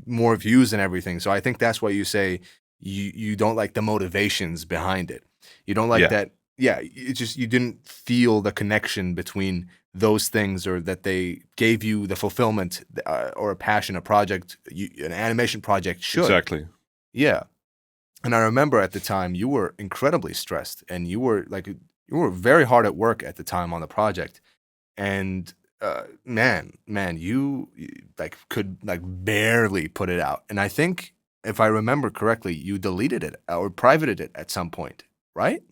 more views and everything. So I think that's why you say you don't like the motivations behind it. You don't like Yeah, that. Yeah. It's just you didn't feel the connection between those things, or that they gave you the fulfillment or a passion, a project, an animation project should. exactly. Yeah. And I remember at the time you were incredibly stressed, and you were very hard at work at the time on the project. And man, you like could like barely put it out. And I think if I remember correctly, you deleted it or privated it at some point. right?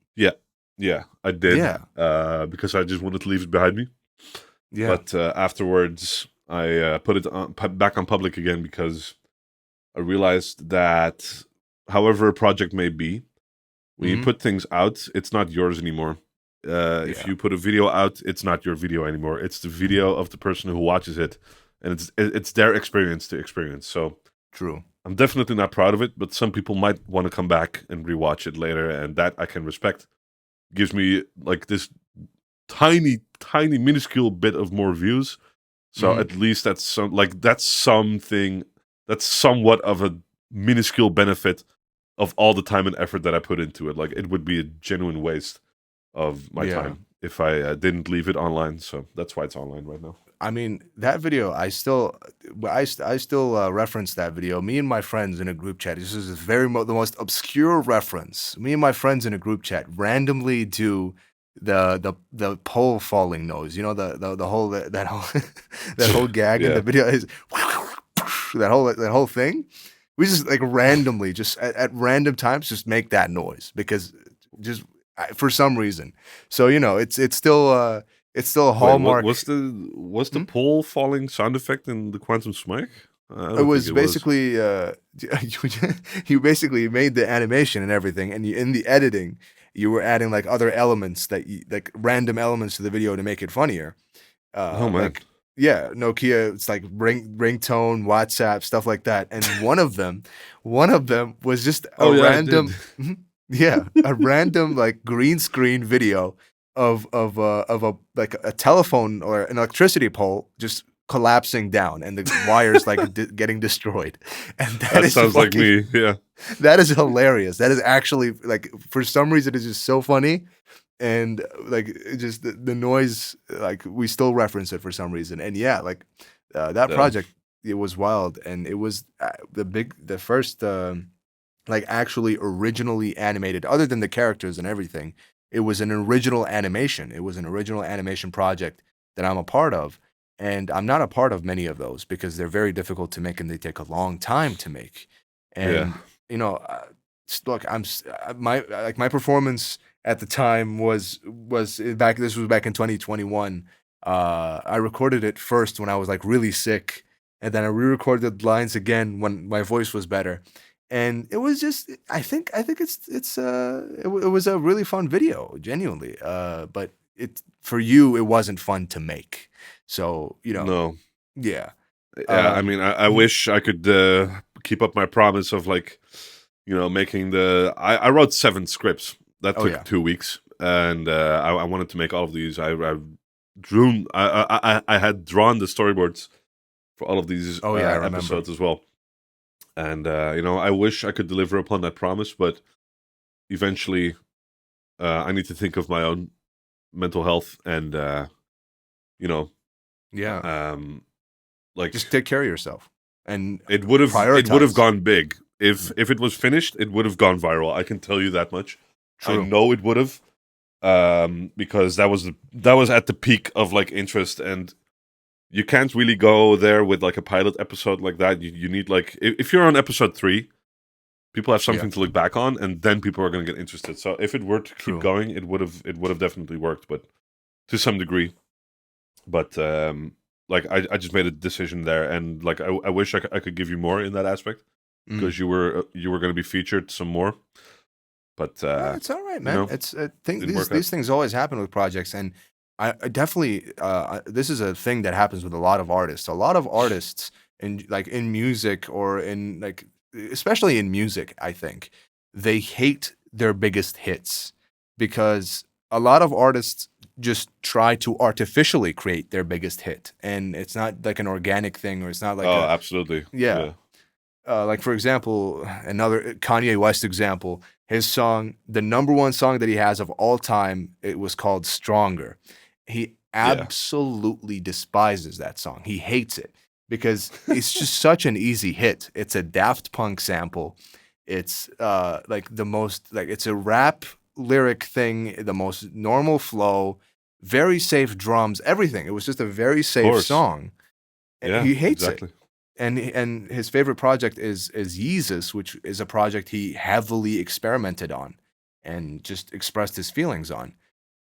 Yeah, I did Yeah, because I just wanted to leave it behind me. yeah, But afterwards, I put it back on public again because I realized that, however a project may be, when you hmm put things out, it's not yours anymore. If yeah, you put a video out, it's not your video anymore. It's the video of the person who watches it, and it's their experience to experience. So true. I'm definitely not proud of it, but some people might want to come back and rewatch it later, and that I can respect. Gives me like this tiny, tiny, minuscule bit of more views. So hmm at least that's something, that's somewhat of a minuscule benefit of all the time and effort that I put into it. Like it would be a genuine waste of my Yeah. time if I didn't leave it online. So that's why it's online right now. I mean, that video, I still reference that video. Me and my friends in a group chat. This is the most obscure reference. Me and my friends in a group chat randomly do the pole falling noise. You know the whole that whole that whole gag in the Yeah, video is that whole thing. We just like randomly, just at random times, just make that noise because just for some reason. So it's still a wait, hallmark. was the Hmm? pole falling sound effect in the Quantum Smike? I It don't think was it was. basically you basically made the animation and everything, and in the editing, you were adding like other elements like random elements to the video to make it funnier. Oh man. Like yeah, Nokia, it's like ringtone, WhatsApp, stuff like that. And one of them was just a Oh yeah, I did. random, mhm, yeah, a random like green screen video of a like a telephone or an electricity pole just collapsing down and the wires like getting destroyed. And that That is sounds like fucking me. Yeah. that is hilarious. That is actually like for some reason it's just so funny and like it just the noise like we still reference it for some reason and yeah like that Yeah. project it was wild and it was the first like actually originally animated other than the characters and everything it was an original animation, it was an original animation project that I'm a part of, and I'm not a part of many of those because they're very difficult to make and they take a long time to make. Yeah. And you know look my performance at the time was back, this was back in 2021. I recorded it first when I was like really sick, and then I re-recorded lines again when my voice was better. And it was just I think it was a really fun video, genuinely. But it for you it wasn't fun to make. So, No. yeah. Yeah, I Um mean, I mhm. wish I could keep up my promise of like, making I wrote 7 scripts. That Oh took yeah. 2 weeks, and I wanted to make all of these. I had drawn the storyboards for all of these Oh yeah, I remember. episodes as well, and I wish I could deliver upon that promise, but eventually, I need to think of my own mental health and you know, Yeah. um, like Just take care of yourself and it would have prioritize. gone big if it was finished. It would have gone viral. I can tell you that much. I True. know it would have, because that was at the peak of like interest, and you can't really go there with like a pilot episode like that. You need like if you're on episode 3, people have Yeah. something to look back on, and then people are going to get interested. So if it were to keep True. going, it would have definitely worked, but to some degree. But like I just made a decision there, and like I wish I could give you more in that aspect Mm. because you were going to be featured some more, but It's all right, man. It's didn't work out. these things always happen with projects, and I definitely this is a thing that happens with a lot of artists. A lot of artists in music or in like especially in music, I think they hate their biggest hits because a lot of artists just try to artificially create their biggest hit, and it's not like an organic thing, or it's not like Oh, a absolutely, yeah. yeah, Like for example, another Kanye West example, his song, the number one song that he has of all time, it was called Stronger. He yeah, absolutely despises that song. He hates it because it's just such an easy hit. It's a Daft Punk sample. It's like the most like it's a rap lyric thing, the most normal flow, very safe drums, everything. It was just a very of safe course, song. yeah, He hates it, exactly, and his favorite project is Yeezus, which is a project he heavily experimented on, and just expressed his feelings on.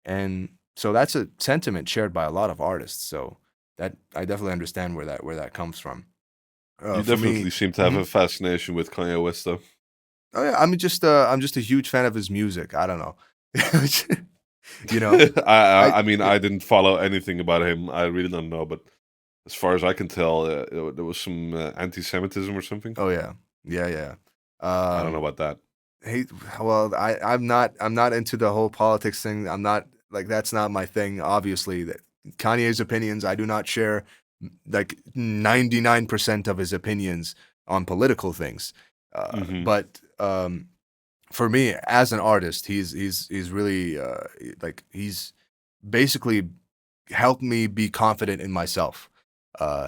And so that's a sentiment shared by a lot of artists. So that I definitely understand where that comes from. You For me, definitely seem to have mhm. a fascination with Kanye West, though. Oh yeah, I'm just a huge fan of his music. I don't know, you know. I mean, Yeah. I didn't follow anything about him. I really don't know, but as far as I can tell, there was some anti-Semitism or something. Oh yeah, yeah, yeah. I don't know Um, about that. Hey, well, I'm not into the whole politics thing. I'm not like that's not my thing. Obviously, that Kanye's opinions I do not share. Like 99% of his opinions on political things. Hmm. But for me, as an artist, he's really like he's basically helped me be confident in myself.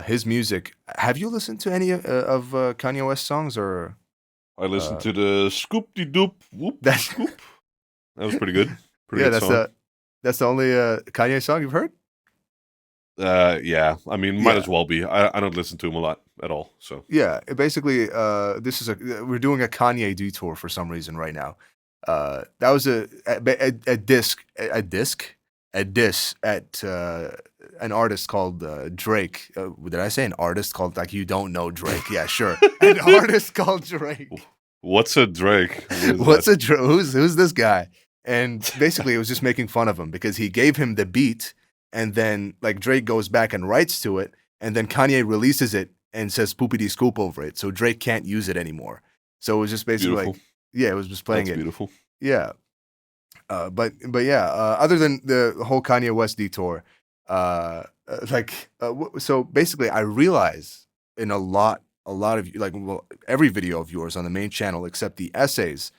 His music. Have you listened to any of Kanye West songs or I listened uh, to the Scoop de Doop Whoop that? Scoop. That was pretty good. Pretty Yeah, good song. that's the only Kanye song you've heard? Yeah. I mean, might as Yeah. well be. I don't listen to him a lot at all. So Yeah, basically, this is a we're doing a Kanye Detour for some reason right now. That was a diss at an artist called Drake. Did I say an artist called like you don't know Drake? Yeah, sure. An artist called Drake. what's a Drake? Who is What's that? a who's this guy? And basically, it was just making fun of him because he gave him the beat, and then like Drake goes back and writes to it, and then Kanye releases it and says "poopity scoop" over it, so Drake can't use it anymore. So it was just basically Beautiful. like, yeah, it was just playing That's it. beautiful. Yeah, but yeah, other than the whole Kanye West detour, so basically, I realize in a lot of like well, every video of yours on the main channel except the essays,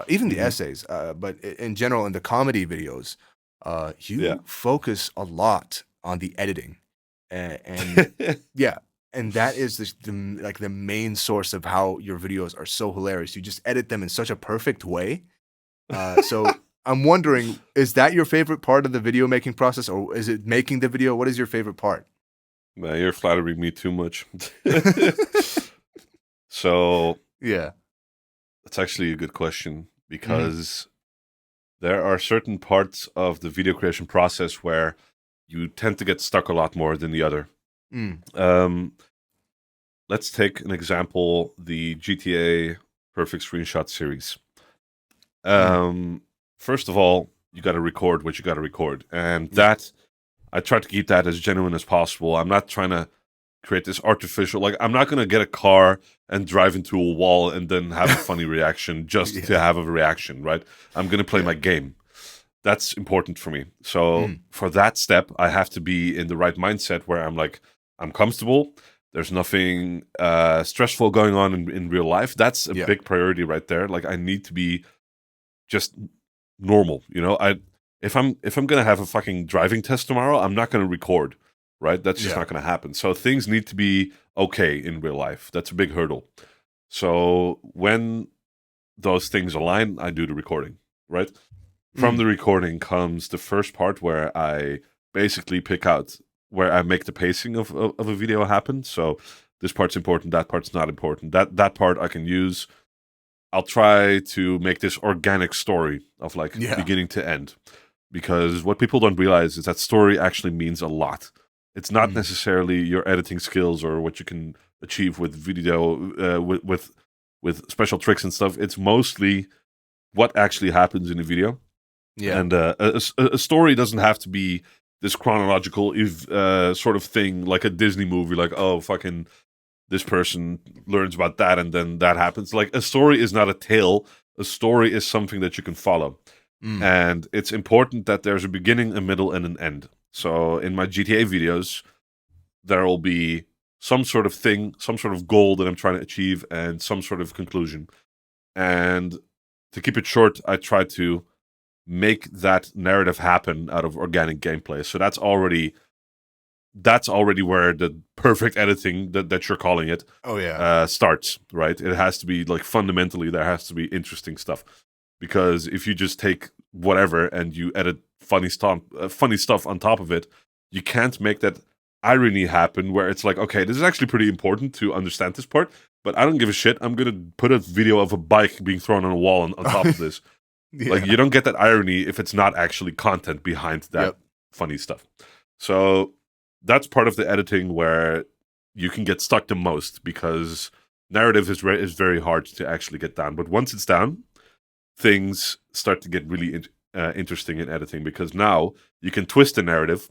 even the Hmm. essays, but in general in the comedy videos, Yeah. you focus a lot on the editing, and yeah. And that is like the main source of how your videos are so hilarious. You just edit them in such a perfect way so I'm wondering, is that your favorite part of the video making process, or is it making the video? What is your favorite part? Man, you're flattering me too much. So Yeah. that's actually a good question Mhm. because there are certain parts of the video creation process where you tend to get stuck a lot more than the other. Mm. Um, let's take an example: the GTA Perfect Screenshot series. Mm. Um, First of all, you got to record what you got to record, and Yeah. that I try to keep that as genuine as possible. I'm not trying to create this artificial, like I'm not going to get a car and drive into a wall and then have a funny reaction just to Yeah. have a reaction, right? I'm going to play Yeah. my game. That's important for me. So Mm. for that step, I have to be in the right mindset where I'm like, I'm comfortable. There's nothing stressful going on in real life. That's a Yeah. big priority right there. Like I need to be just normal. I if I'm gonna have a fucking driving test tomorrow, I'm not gonna record. Right? That's just Yeah. not gonna happen. So things need to be okay in real life. That's a big hurdle. So when those things align, I do the recording. Right? From Mm. the recording comes the first part where I basically pick out where I make the pacing of a video happen. So this part's important, that part's not important. That part I can use. I'll try to make this organic story of like Yeah. beginning to end. Because what people don't realize is that story actually means a lot. It's not Mm. necessarily your editing skills or what you can achieve with video with special tricks and stuff. It's mostly what actually happens in the video. Yeah. And a story doesn't have to be this chronological sort of thing like a Disney movie, like oh fucking this person learns about that and then that happens. Like a story is not a tale. A story is something that you can follow. Mm. And it's important that there's a beginning, a middle, and an end. So in my GTA videos, there will be some sort of thing, some sort of goal that I'm trying to achieve, and some sort of conclusion. And to keep it short, I try to make that narrative happen out of organic gameplay. So that's already where the perfect editing that you're calling it Oh yeah. starts, right? It has to be like fundamentally there has to be interesting stuff, because if you just take whatever and you edit funny stuff on top of it, you can't make that irony happen where it's like, okay, this is actually pretty important to understand this part, but I don't give a shit. I'm gonna put a video of a bike being thrown on a wall on top of this. Like, Yeah. you don't get that irony if it's not actually content behind that Yep. funny stuff. So that's part of the editing where you can get stuck the most, because narrative is very hard to actually get down. But once it's down, things start to get really interesting in editing, because now you can twist the narrative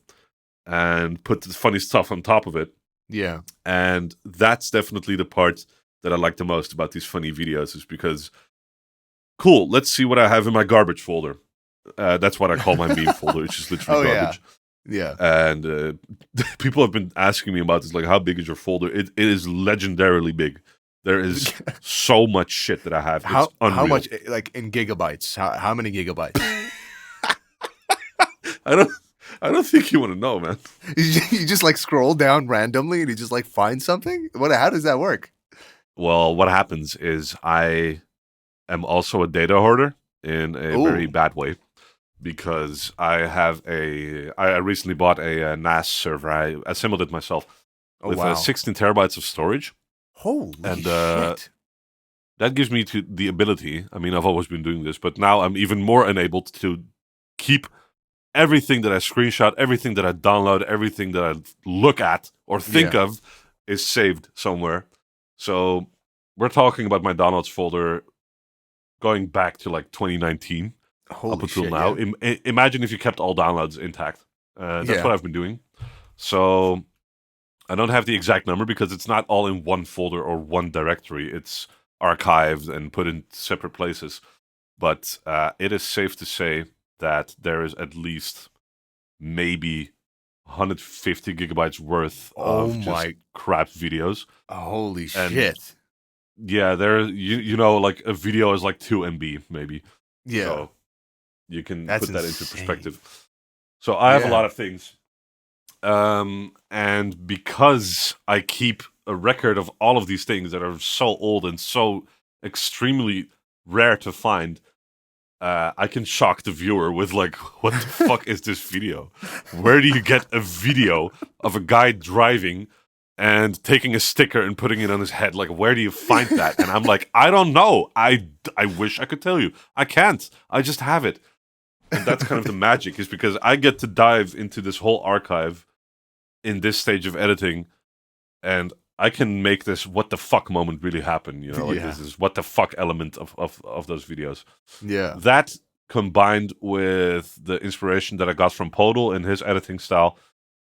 and put the funny stuff on top of it. Yeah. And that's definitely the part that I like the most about these funny videos, is because, cool, let's see what I have in my garbage folder. That's what I call my meme folder, which is literally Oh yeah. garbage. Yeah. And people have been asking me about this, like, how big is your folder? It is legendarily big. There is so much shit that I have. It's unreal. How much, like, in gigabytes? How many gigabytes? I don't think you want to know, man. You just like scroll down randomly and you just like find something? How does that work? Well, what happens is I am also a data hoarder in a very Ooh. bad way, because I recently bought a NAS server. I assembled it myself Oh with wow. 16 terabytes of storage. Holy And shit. that gives me the ability. I mean, I've always been doing this, but now I'm even more enabled to keep everything that I screenshot, everything that I download, everything that I look at or think Yeah. of is saved somewhere. So we're talking about my downloads folder going back to like 2019 up Holy until shit. now. Yeah. Imagine if you kept all downloads intact. That's Yeah. what I've been doing. So I don't have the exact number, because it's not all in one folder or one directory. It's archived and put in separate places. But it is safe to say that there is at least maybe 150 gigabytes worth Oh of just my. crap videos. Holy And shit. yeah, there you know, like, a video is like 2 MB maybe. Yeah. So you can That's put that into insane. perspective. So I have a Yeah. lot of things. And because I keep a record of all of these things that are so old and so extremely rare to find, I can shock the viewer with, like, what the fuck is this video? Where do you get a video of a guy driving and taking a sticker and putting it on his head? Like, where do you find that? And I'm like, I don't know. I wish I could tell you. I can't. I just have it. And that's kind of the magic, is because I get to dive into this whole archive in this stage of editing, and I can make this what the fuck moment really happen. You know, like, Yeah. this is what the fuck element of those videos. Yeah. That, combined with the inspiration that I got from Podal and his editing style,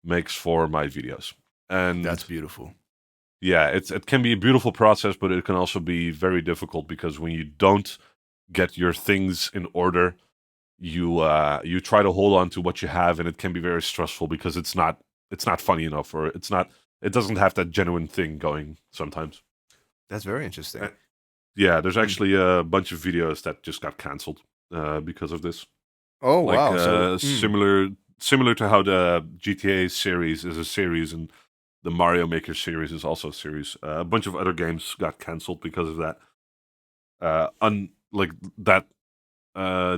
makes for my videos. And That's beautiful. yeah, it can be a beautiful process, but it can also be very difficult, because when you don't get your things in order, you try to hold on to what you have, and it can be very stressful, because it's not funny enough, or it doesn't have that genuine thing going sometimes. That's very interesting. Yeah, there's actually a bunch of videos that just got canceled because of this. Oh Like, wow. So similar to how the GTA series is a series, and the Mario Maker series is also a series. A bunch of other games got canceled because of that. Like that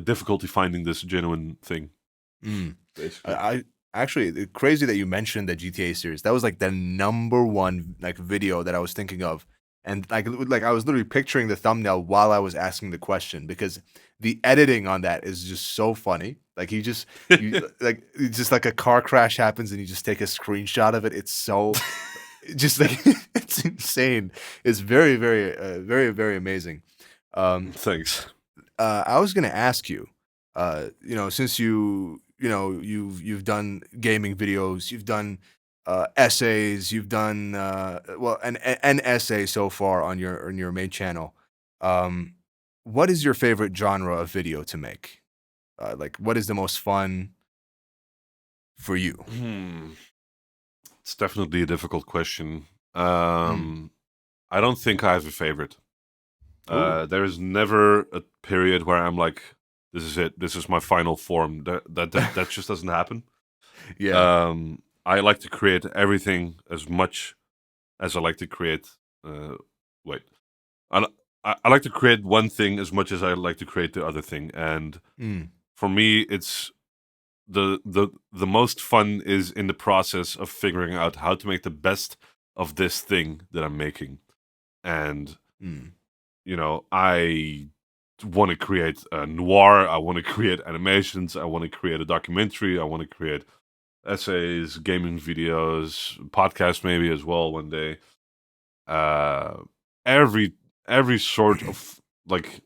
difficulty finding this genuine thing. Basically, I actually, it's crazy that you mentioned the GTA series. That was like the number one like video that I was thinking of, and like I was literally picturing the thumbnail while I was asking the question, because the editing on that is just so funny. Like you like it's just like a car crash happens and you just take a screenshot of it. It's so just like it's insane. It's very very amazing. Thanks. I was gonna ask you, since you've done gaming videos, you've done essays, you've done an essay so far on your main channel. Um, what is your favorite genre of video to make? Like, what is the most fun for you? It's definitely a difficult question. Mm. I don't think I have a favorite. Ooh, There is never a period where I'm like, this is it. This is my final form. That just doesn't happen. yeah, I like to create everything as much as I like to create. Wait, I, I like to create one thing as much as I like to create the other thing. And mm. for me, it's the most fun is in the process of figuring out how to make the best of this thing that I'm making. And Mm. I want to create a noir. I want to create animations. I want to create a documentary. I want to create essays, gaming videos, podcasts maybe as well one day. Uh, every every sort of like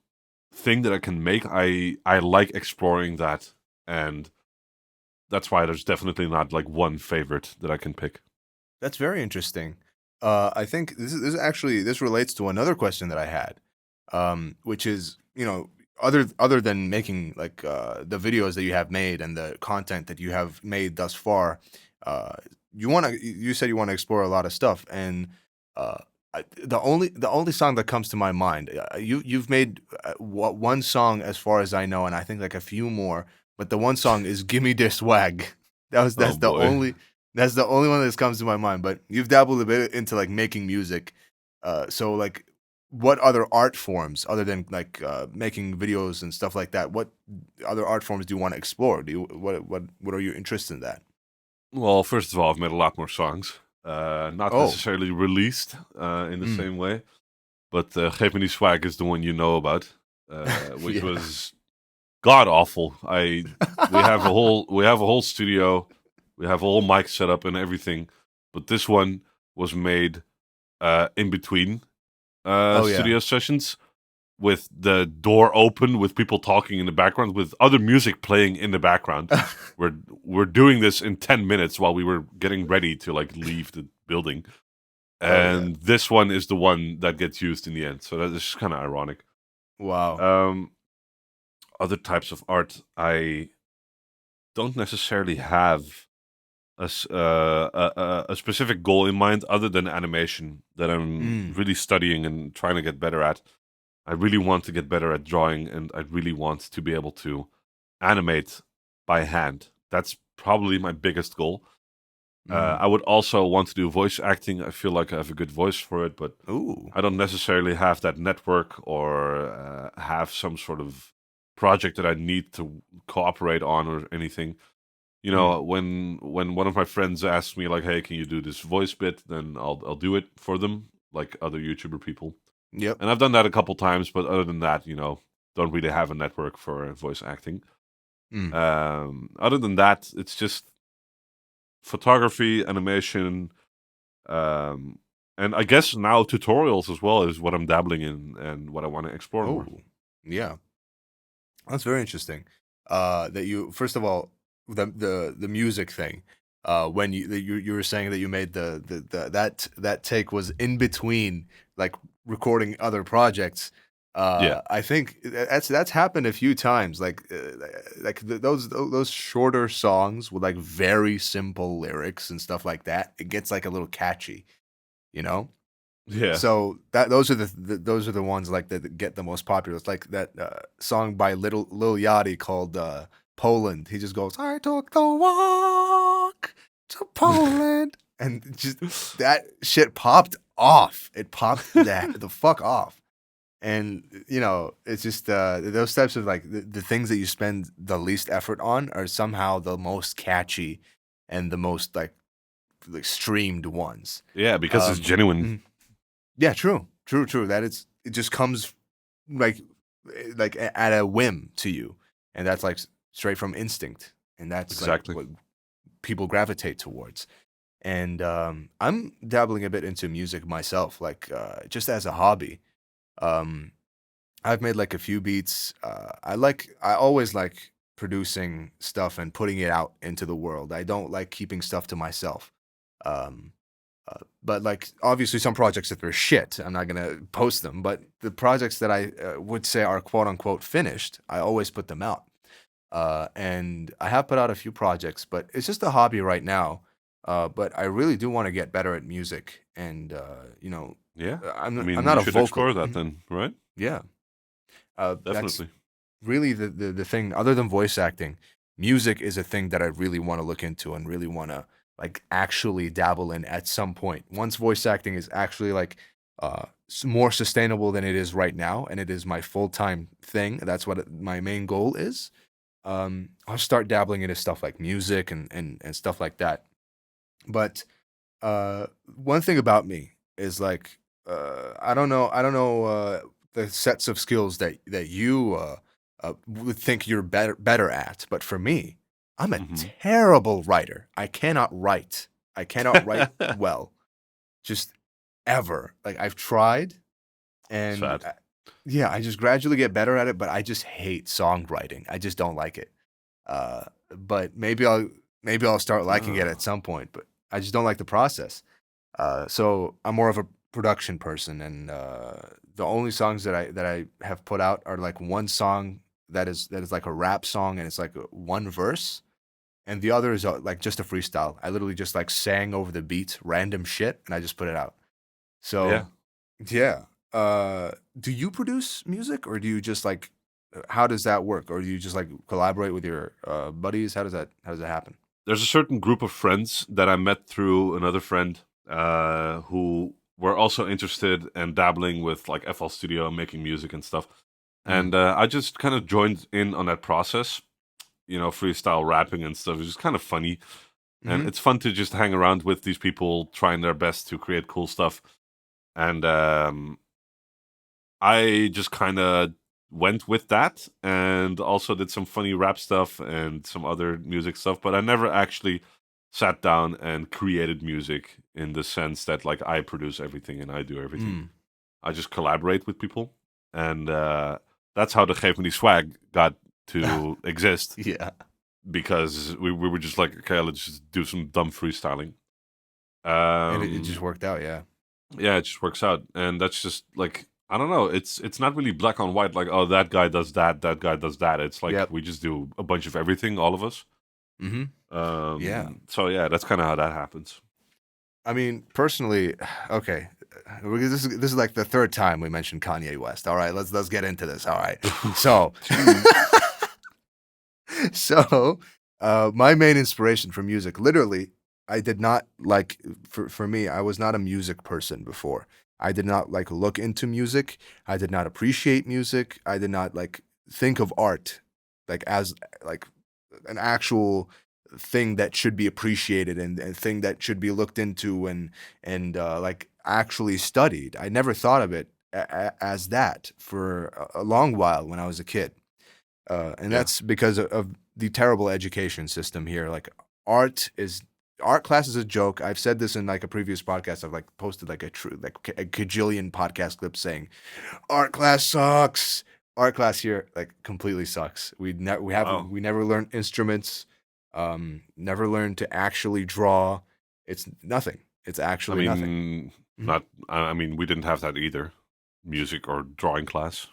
thing that I can make, I like exploring that, and that's why there's definitely not like one favorite that I can pick. That's very interesting. I think this is actually this relates to another question that I had, which is, other than making like the videos that you have made and the content that you have made thus far, uh, you said you want to explore a lot of stuff, and uh, the only song that comes to my mind, you've made one song as far as I know, and I think like a few more, but the one song is "Gimme This Swag." Oh That's the boy. only that's the only one that comes to my mind. But you've dabbled a bit into like making music. So like, what other art forms other than like making videos and stuff like that? What other art forms do you want to explore? Do you what are your interests in that? Well, first of all, I've made a lot more songs. Not Oh, necessarily released in the mm, same way, but Geef Me Die Swag is the one you know about, which yeah. was god awful. We have a whole studio, we have a whole mic set up and everything, but this one was made in between Oh yeah. studio sessions, with the door open, with people talking in the background, with other music playing in the background. We're we're doing this in 10 minutes while we were getting ready to like leave the building, Oh yeah. and this one is the one that gets used in the end. So that is kind of ironic. Wow. Um, Other types of art, I don't necessarily have a specific goal in mind other than animation that I'm Mm. really studying and trying to get better at. I really want to get better at drawing, and I really want to be able to animate by hand. That's probably my biggest goal. Mm. I would also want to do voice acting. I feel like I have a good voice for it, but Ooh. I don't necessarily have that network or have some sort of project that I need to cooperate on or anything. Mm. When one of my friends asks me like, "Hey, can you do this voice bit?" Then I'll do it for them, like other YouTuber people. Yep. And I've done that a couple times, but other than that, don't really have a network for voice acting. Mm. Other than that, it's just photography, animation, um, and I guess now tutorials as well is what I'm dabbling in and what I want to explore more. Oh. Yeah. That's very interesting. That you first of all, the music thing. When you were saying that you made that take was in between like recording other projects. Yeah, I think that's happened a few times. Those shorter songs with like very simple lyrics and stuff like that. It gets like a little catchy, you know. yeah, So that those are the ones like that get the most popular. It's like that song by Lil Yachty called Poland. He just goes, "I took the walk to Poland," and just that shit popped off. It popped the fuck off. And it's just those types of like the things that you spend the least effort on are somehow the most catchy and the most like streamed ones. yeah, because it's Um, genuine. mhm. Yeah, true, true, true. It just comes like at a whim to you, and that's like straight from instinct, and that's like Exactly. what people gravitate towards. And I'm dabbling a bit into music myself, like just as a hobby. Um, I've made like a few beats. I always like producing stuff and putting it out into the world. I don't like keeping stuff to myself. Um, but like obviously some projects that they're shit, I'm not gonna post them. But the projects that I would say are quote unquote finished, I always put them out. And I have put out a few projects, but it's just a hobby right now. But I really do want to get better at music, and Yeah. I I'm mean, not you a should vocal. explore that Mhm. then, right? Yeah, that's Definitely. really the thing. Other than voice acting, music is a thing that I really want to look into and really want to like actually dabble in at some point. Once voice acting is actually like more sustainable than it is right now, and it is my full time thing. That's what my main goal is. I'll start dabbling into stuff like music and stuff like that. But one thing about me is like I don't know the sets of skills that you would think you're better at. But for me, I'm a Hmm. terrible writer. I cannot write. I cannot write well, just ever. Like I've tried, and Sad. yeah, I just gradually get better at it. But I just hate songwriting. I just don't like it. But maybe I'll start liking it Oh. at some point. But I just don't like the process. So I'm more of a production person, and the only songs that I have put out are like one song that is like a rap song, and it's like one verse, and the other is like just a freestyle. I literally just like sang over the beat, random shit, and I just put it out. Yeah. So yeah. Do you produce music, or do you just like? How does that work? Or do you just like collaborate with your buddies? How does that happen? There's a certain group of friends that I met through another friend who were also interested and dabbling with like FL Studio and making music and stuff. Mm. And I just kind of joined in on that process, freestyle rapping and stuff. It's just kind of funny. And Hmm. it's fun to just hang around with these people trying their best to create cool stuff. And I just kind of went with that and also did some funny rap stuff and some other music stuff, but I never actually sat down and created music in the sense that like I produce everything and I do everything. Mm. I just collaborate with people, and that's how the Geef Me Die Swag got to exist, Yeah. because we were just like, okay, let's just do some dumb freestyling. And it just Um, worked out, yeah. yeah, it just works out, and that's just like, I don't know. It's not really black on white. Like, oh, that guy does that. That guy does that. It's like Yep. we just do a bunch of everything, all of us. Mhm. Yeah. So yeah, that's kind of how that happens. I mean, personally, okay, this is like the third time we mentioned Kanye West. All right, let's get into this. All right. So, Jeez. so my main inspiration for music, literally, I did not like for me, I was not a music person before. I did not like look into music. I did not appreciate music. I did not like think of art like as like an actual thing that should be appreciated and thing that should be looked into and like actually studied. I never thought of it as that for a long while when I was a kid, and Yeah. that's because of the terrible education system here. Like art is art class is a joke. I've said this in like a previous podcast. I've like posted like a cajillion podcast clips saying art class sucks. Art class here like completely sucks. Wow. We never learned instruments. Never learned to actually draw. It's nothing. It's I actually nothing. mean, Mhm. not. I mean, we didn't have that either. Music or drawing class.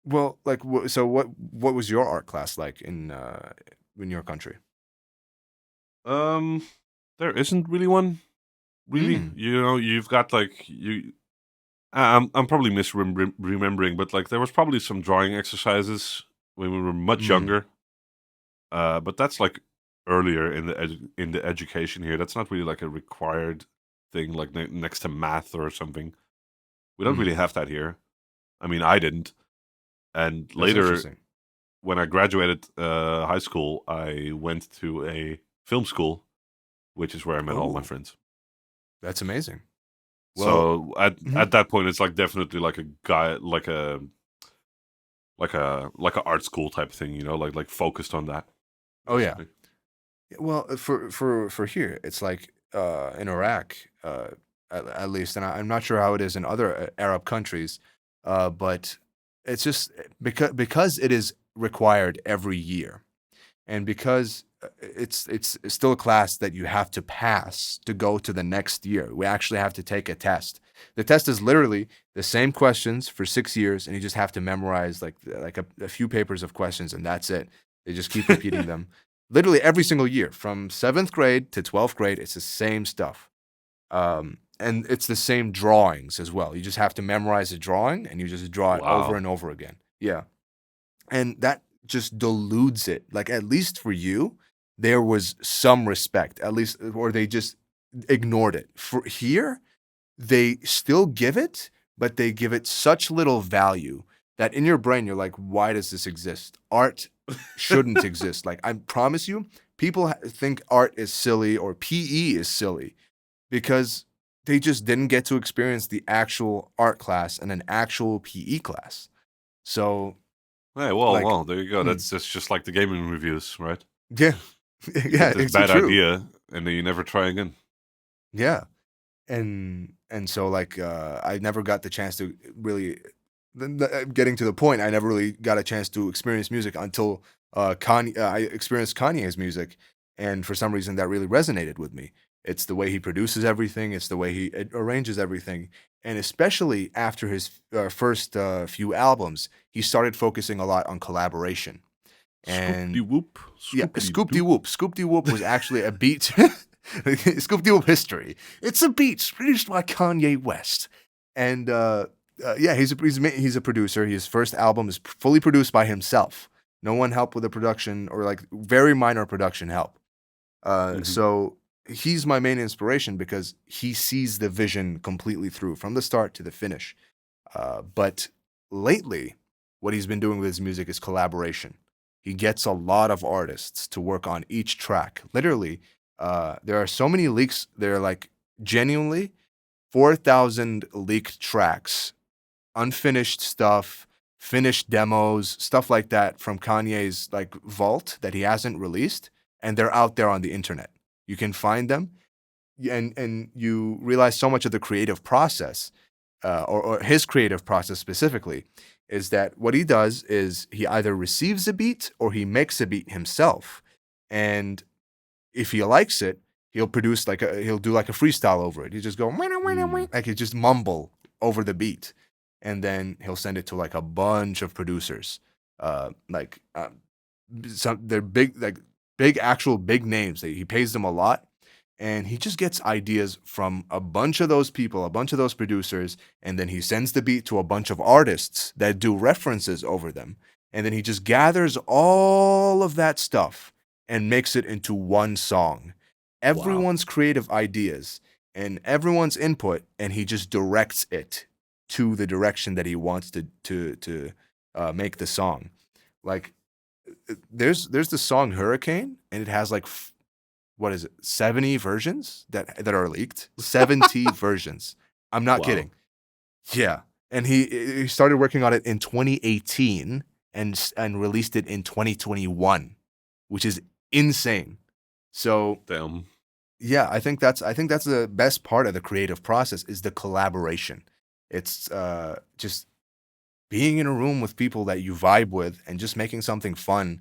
Well, like so what was your art class like in your country? Um, there isn't really one. Really, Mm. you've got like you. I'm probably misremembering, but like there was probably some drawing exercises when we were much Mm. younger. But that's like earlier in the in the education here. That's not really like a required thing, like next to math or something. We don't Mm. really have that here. I mean, I didn't. And That's later, interesting. when I graduated high school, I went to a film school, which is where I met all my Oh, friends. that's amazing. Well, So mhm. at that point, it's like definitely like a guy, like a art school type thing, like focused on that, Oh yeah. basically. Well, for here, it's like in Iraq, at least, and I'm not sure how it is in other Arab countries, but it's just because it is required every year, and because it's still a class that you have to pass to go to the next year. We actually have to take a test. The test is literally the same questions for 6 years, and you just have to memorize like a few papers of questions, and that's it. They just keep repeating them, literally every single year from seventh grade to 12th grade. It's the same stuff, and it's the same drawings as well. You just have to memorize a drawing, and you just draw it over Wow. and over again. Yeah, and that just dilutes it. Like at least for you, there was some respect, at least, or they just ignored it. For here, they still give it, but they give it such little value that in your brain you're like, why does this exist? Art shouldn't exist. Like I promise you, people think art is silly or PE is silly because they just didn't get to experience the actual art class and an actual PE class. So Hey, like, there you go. hmm, That's just like the gaming reviews, right? yeah, You get yeah, this it's bad true. idea, and then you never try again. Yeah, and so like I never got the chance to really getting to the point. I never really got a chance to experience music until Kanye. I experienced Kanye's music, and for some reason that really resonated with me. It's the way he produces everything. It's the way he arranges everything, and especially after his first few albums, he started focusing a lot on collaboration. Scoop de And whoop, yeah, scoop de Scoop De doop. Whoop. Scoop De Whoop was actually a beat. Scoop De Whoop history. It's a beat produced by Kanye West, and yeah, he's a producer. His first album is fully produced by himself. No one helped with the production or like very minor production help. Hmm. So he's my main inspiration because he sees the vision completely through from the start to the finish. But lately, what he's been doing with his music is collaboration. He gets a lot of artists to work on each track. Literally, there are so many leaks. There are like genuinely 4,000 leaked tracks, unfinished stuff, finished demos, stuff like that from Kanye's like vault that he hasn't released, and they're out there on the internet. You can find them, and you realize so much of the creative process, or his creative process specifically, is that what he does is he either receives a beat or he makes a beat himself, and if he likes it, he'll do like a freestyle over it. He just go Mm. like he just mumble over the beat, and then he'll send it to like a bunch of producers, like some they're big like big actual big names. He pays them a lot, and he just gets ideas from a bunch of those people, a bunch of those producers, and then he sends the beat to a bunch of artists that do references over them, and then he just gathers all of that stuff and makes it into one song. Wow. Everyone's creative ideas and everyone's input, and he just directs it to the direction that he wants to make the song. Like there's the song Hurricane, and it has like what is it, 70 versions that are leaked. 70 versions. I'm not Wow. kidding. Yeah. And he started working on it in 2018 and released it in 2021, which is insane. So Damn. yeah, I think that's the best part of the creative process is the collaboration. It's just being in a room with people that you vibe with and just making something fun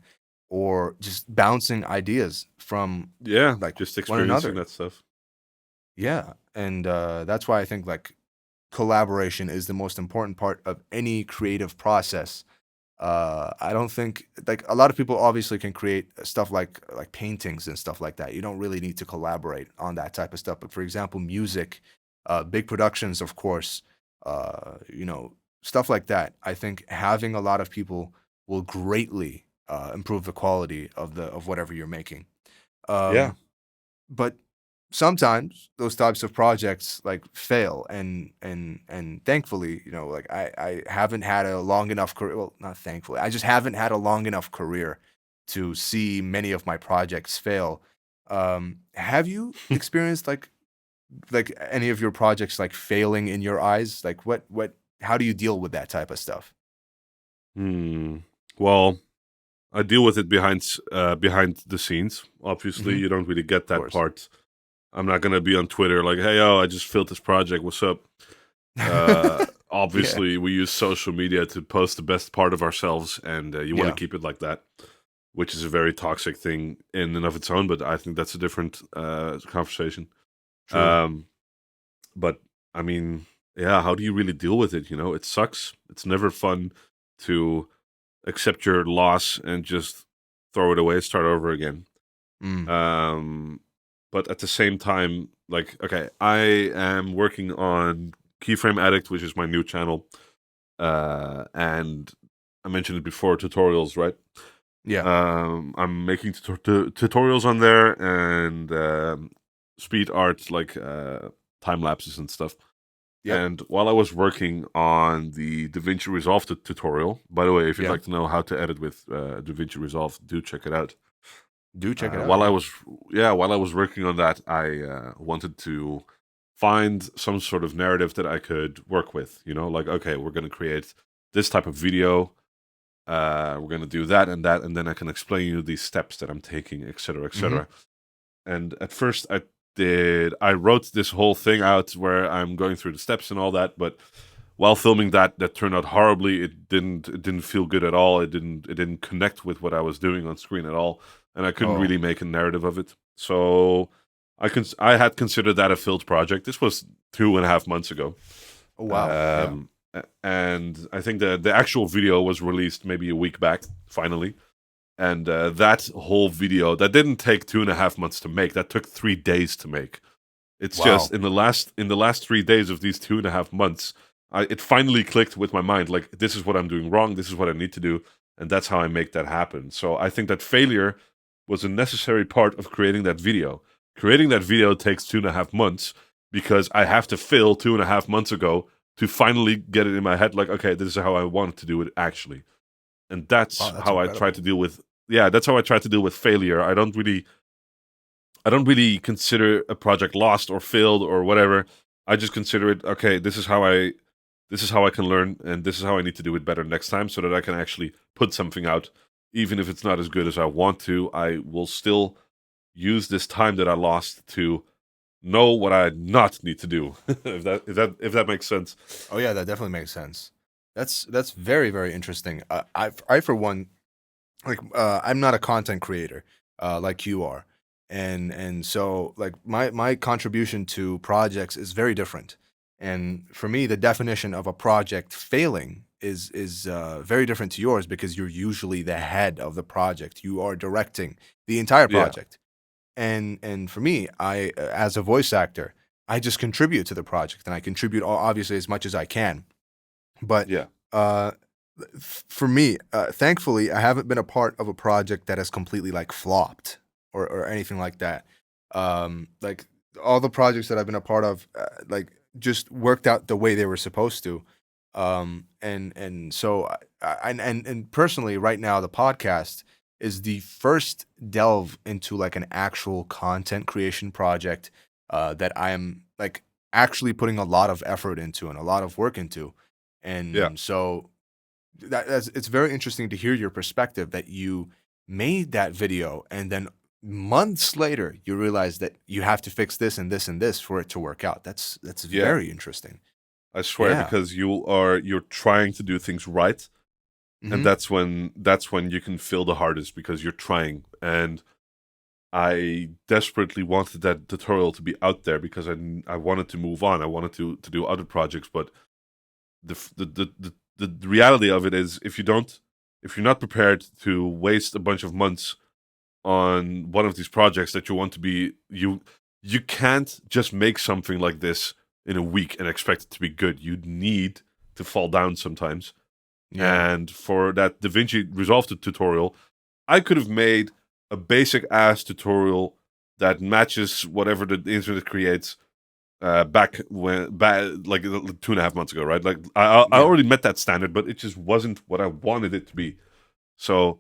or just bouncing ideas from Yeah, like just one experiencing another. that stuff. Yeah, and that's why I think like collaboration is the most important part of any creative process. I don't think like a lot of people obviously can create stuff like paintings and stuff like that. You don't really need to collaborate on that type of stuff. But for example, music, big productions, of course, you know, stuff like that. I think having a lot of people will greatly improve the quality of whatever you're making. Yeah. Um, but sometimes those types of projects like fail, and thankfully, you know, like I haven't had a long enough career. Well, not thankfully, I just haven't had a long enough career to see many of my projects fail. Have you experienced like any of your projects like failing in your eyes? Like what how do you deal with that type of stuff? Hmm. Well, I deal with it behind the scenes. Obviously, Hmm. you don't really get Of that course. part. I'm not gonna be on Twitter like, "Hey, yo, I just filled this project. What's up?" Yeah. Obviously, we use social media to post the best part of ourselves, and you want to Yeah. keep it like that, which is a very toxic thing in and of its own. But I think that's a different conversation. True. Um, but I mean, yeah, how do you really deal with it? You know, it sucks. It's never fun to accept your loss and just throw it away, start over again. Mm. Um, but at the same time, like, okay, I am working on KeyFrame Addict, which is my new channel, and I mentioned it before, tutorials, right? Yeah. I'm making tutorials on there and speed art, like time lapses and stuff. Yep. And while I was working on the DaVinci Resolve tutorial, by the way, if you'd Yeah. like to know how to edit with DaVinci Resolve, do check it out. Do check it out. While I Yeah. was, yeah, while I was working on that, I wanted to find some sort of narrative that I could work with. Like, okay, we're going to create this type of video. We're going to do that, and then I can explain you these steps that I'm taking, etc., Hmm. etc. And at first, I wrote this whole thing out where I'm going through the steps and all that, but while filming that turned out horribly. It didn't feel good at all. It didn't connect with what I was doing on screen at all, and I couldn't Oh, really make a narrative of it. So I had considered that a failed project. This was 2.5 months ago. oh wow. Yeah. Um, and I think the actual video was released maybe a week back, finally. And that whole video that didn't take 2.5 months to make. That took 3 days to make. It's just Wow. in the last 3 days of these 2.5 months, it finally clicked with my mind. Like, this is what I'm doing wrong. This is what I need to do, and that's how I make that happen. So I think that failure was a necessary part of creating that video. Creating that video takes 2.5 months because I have to fail 2.5 months ago to finally get it in my head. Like, okay, this is how I wanted to do it actually, and that's Wow, that's how I try to incredible. deal with. Yeah, that's how I try to deal with failure. I don't really consider a project lost or failed or whatever. I just consider it, okay, this is how I can learn, and this is how I need to do it better next time so that I can actually put something out. Even if it's not as good as I want to, I will still use this time that I lost to know what I not need to do. if that makes sense. Oh yeah, that definitely makes sense. That's very very interesting. I for one, like I'm not a content creator like you are, and so like my contribution to projects is very different. And for me, the definition of a project failing is very different to yours because you're usually the head of the project. You are directing the entire Yeah, project. And for me, as a voice actor, I just contribute to the project, and I contribute obviously as much as I can. But yeah, uh, for me, thankfully, I haven't been a part of a project that has completely like flopped or anything like that. Like all the projects that I've been a part of, like just worked out the way they were supposed to. And so and personally, right now, the podcast is the first delve into like an actual content creation project that I am like actually putting a lot of effort into and a lot of work into. yeah. And so that's it's very interesting to hear your perspective that you made that video and then months later you realize that you have to fix this and this and this for it to work out. That's Yeah. very interesting. I swear, Yeah. because you're trying to do things right, and Hmm. that's when you can feel the hardest because you're trying. And I desperately wanted that tutorial to be out there because I wanted to move on. I wanted to do other projects, but the reality of it is, if you're not prepared to waste a bunch of months on one of these projects that you want to be, you can't just make something like this in a week and expect it to be good. You need to fall down sometimes. Yeah. And for that DaVinci Resolve tutorial, I could have made a basic ass tutorial that matches whatever the internet creates, like 2.5 months ago, right? Like I Yeah. already met that standard, but it just wasn't what I wanted it to be. So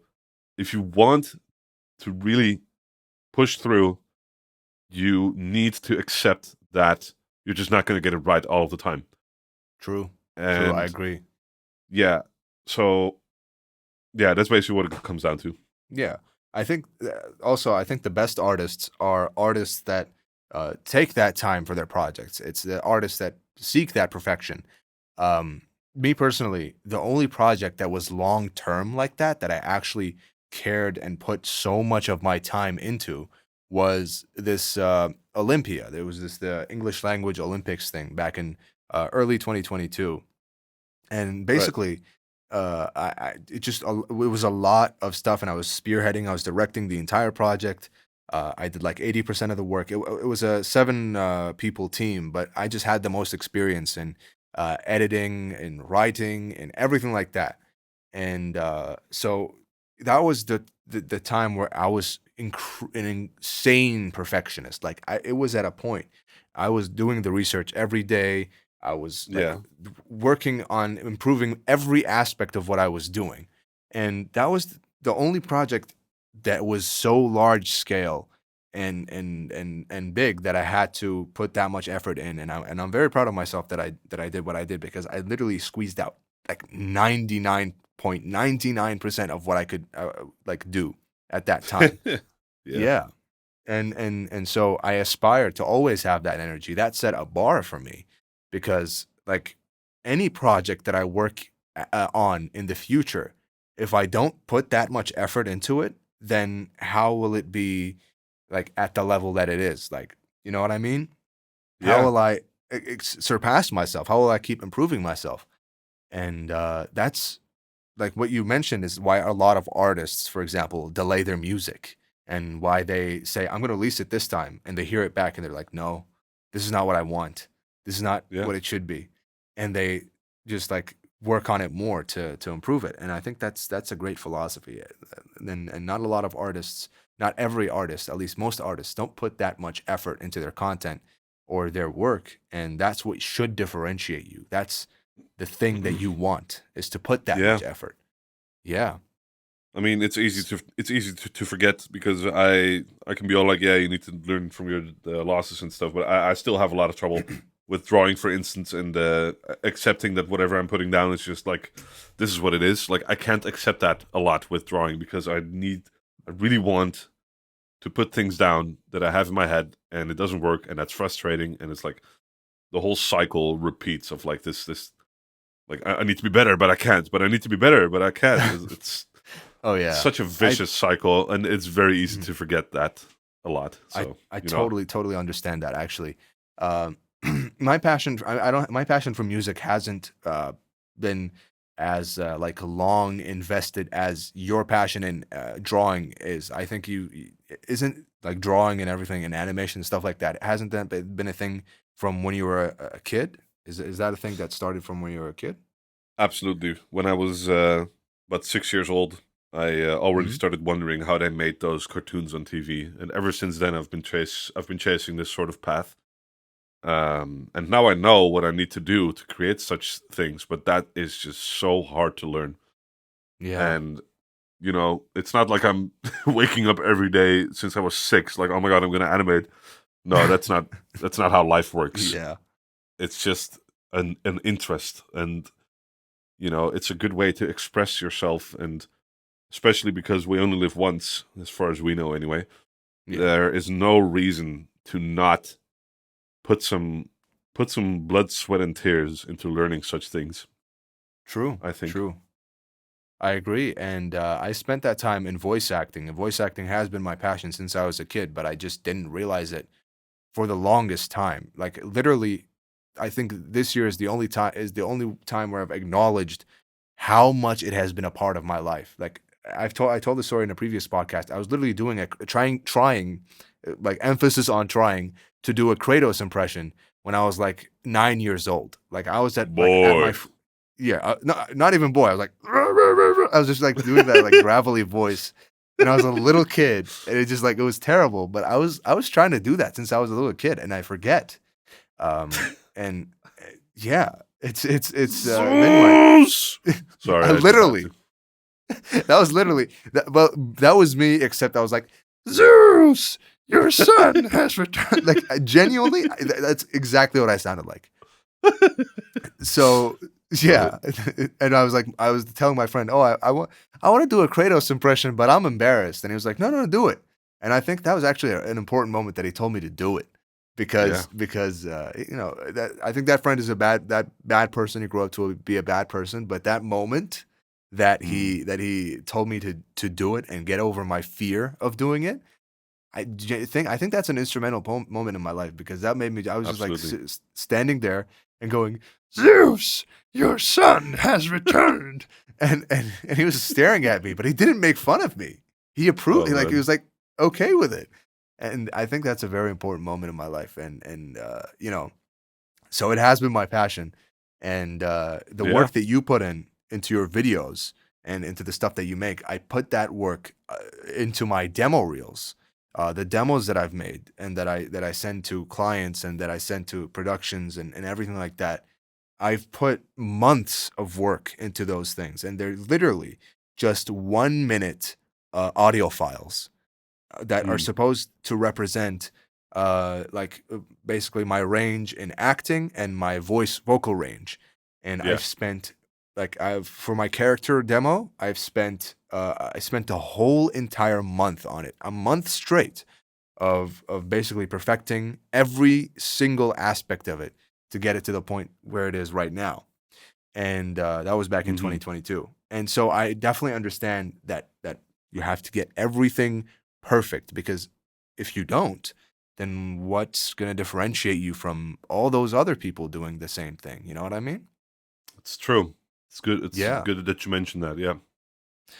if you want to really push through, you need to accept that you're just not going to get it right all of the time. True. True. I And agree. yeah, so yeah, that's basically what it comes down to. Yeah. I think also I think the best artists are artists that take that time for their projects. It's the artists that seek that perfection. Um, Me personally, the only project that was long term like that I actually cared and put so much of my time into was this Olympia. There was this the English language Olympics thing back in early 2022, and Right. basically, it just it was a lot of stuff, and I was spearheading. I was directing the entire project. I did like 80% of the work. It was a seven people team, but I just had the most experience in editing and writing and everything like that. And so that was the time where I was an insane perfectionist. Like it was at a point I was doing the research every day. I was like Yeah. working on improving every aspect of what I was doing. And that was the only project that was so large scale and big that I had to put that much effort in, and I'm very proud of myself that I did what I did, because I literally squeezed out like 99.99% of what I could like do at that time. Yeah. Yeah. And so I aspire to always have that energy. That set a bar for me, because like any project that I work on in the future, if I don't put that much effort into it, then how will it be like at the level that it is? Like, you know what I mean? How Yeah. will I surpass myself? How will I keep improving myself? And that's like what you mentioned is why a lot of artists, for example, delay their music, and why they say, I'm going to release it this time. And they hear it back and they're like, no, this is not what I want. This is not Yeah. what it should be. And they just like work on it more to improve it. And I think that's a great philosophy. And not a lot of artists, not every artist, at least most artists, don't put that much effort into their content or their work. And that's what should differentiate you. That's the thing that you want, is to put that Yeah. much effort. Yeah. I mean, it's easy to forget, because I can be all like, yeah, you need to learn from your losses and stuff, but I still have a lot of trouble with drawing, for instance, and accepting that whatever I'm putting down is just like, this is what it is. Like, I can't accept that a lot with drawing, because I really want to put things down that I have in my head, and it doesn't work, and that's frustrating, and it's like the whole cycle repeats of like this like, I need to be better, but I can't, but I need to be better, but I can't. It's Oh yeah. such a vicious cycle, and it's very easy to forget that a lot. So I you know, totally understand that, actually. Um, my passion, I don't, my passion for music hasn't been as like long invested as your passion in drawing is. I think isn't like drawing and everything and animation and stuff like that. Hasn't that been a thing from when you were a kid? Is that a thing that started from when you were a kid? absolutely. When I was about 6 years old, I already Hmm. started wondering how they made those cartoons on TV, and ever since then, I've been chasing this sort of path. And now I know what I need to do to create such things, but that is just so hard to learn. Yeah. And you know, it's not like I'm waking up every day since I was 6, like, oh my god, I'm gonna animate. No, that's not how life works. Yeah. It's just an interest, and you know, it's a good way to express yourself, and especially because we only live once, as far as we know anyway. Yeah. There is no reason to not put some blood, sweat, and tears into learning such things. True. I think. True. I agree, and I spent that time in voice acting, and voice acting has been my passion since I was a kid, but I just didn't realize it for the longest time. Like literally, I think this year is the only time where I've acknowledged how much it has been a part of my life. Like I told the story in a previous podcast. I was literally doing trying like emphasis on trying to do a Kratos impression when I was like 9 years old. Like I was at my Boy. yeah, not even boy. I was like I was just like doing that like gravelly voice, and I was a little kid, and it just like it was terrible. But I was trying to do that since I was a little kid, and I forget. And yeah, then my Zeus! Sorry, I I just had literally to. that was literally that. Well, that was me. Except I was like, Zeus, your son has returned. Like genuinely, that's exactly what I sounded like. So Love it. yeah, and I was telling my friend, oh, I want to do a Kratos impression, but I'm embarrassed. And he was like, no, no, do it. And I think that was actually an important moment that he told me to do it, Yeah. because you know that I think that friend is that bad person. He grew up to be a bad person, but that moment Mm, that he told me to do it and get over my fear of doing it, I think that's an instrumental moment in my life, because that made me. I was just like absolutely. standing there and going, Zeus, your son has returned, and he was staring at me, but he didn't make fun of me. He approved. Oh Like he man. was like okay with it, and I think that's a very important moment in my life, and you know, so it has been my passion, and the Yeah. work that you put into your videos and into the stuff that you make, I put that work into my demo reels, the demos that I've made and that I send to clients and that I send to productions and everything like that. I've put months of work into those things, and they're literally just 1 minute audio files, that are Mm. supposed to represent basically my range in acting and my vocal range. And Yeah. I've spent for my character demo, I spent a whole entire month on it, a month straight of basically perfecting every single aspect of it to get it to the point where it is right now. And that was back in Hmm. 2022. And so I definitely understand that you have to get everything perfect, because if you don't, then what's going to differentiate you from all those other people doing the same thing? You know what I mean? It's true. It's good. It's Yeah. good that you mentioned that. Yeah.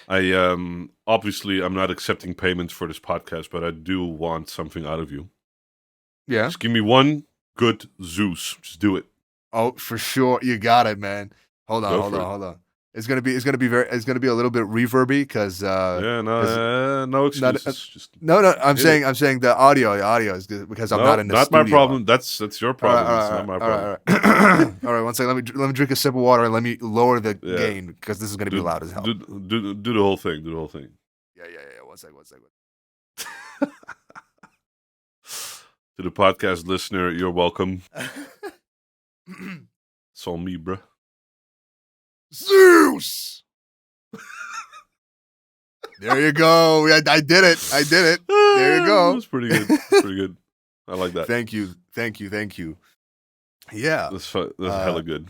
I obviously I'm not accepting payment for this podcast, but I do want something out of you. Yeah. Just give me one good Zeus. Just do it. Oh, for sure. You got it, man. Hold on, Go hold for on, it. hold on. It's gonna be it's gonna be a little bit reverby because Yeah, because no not excuses. Just no, hit it. I'm saying the audio is good because I'm not No, in the not my studio. problem. That's your All right, problem. It's not my all right, problem. all right, all right. All right, one second. Let me drink a sip of water and let me lower the Yeah, gain because this is gonna be do loud as hell. do the whole thing. Do the whole thing. Yeah. One second. To the podcast listener, you're welcome. It's all me, bruh. Zeus. There you go. I did it. There you go. That was pretty good. Pretty good. I like that. Thank you. Yeah. That's hella good.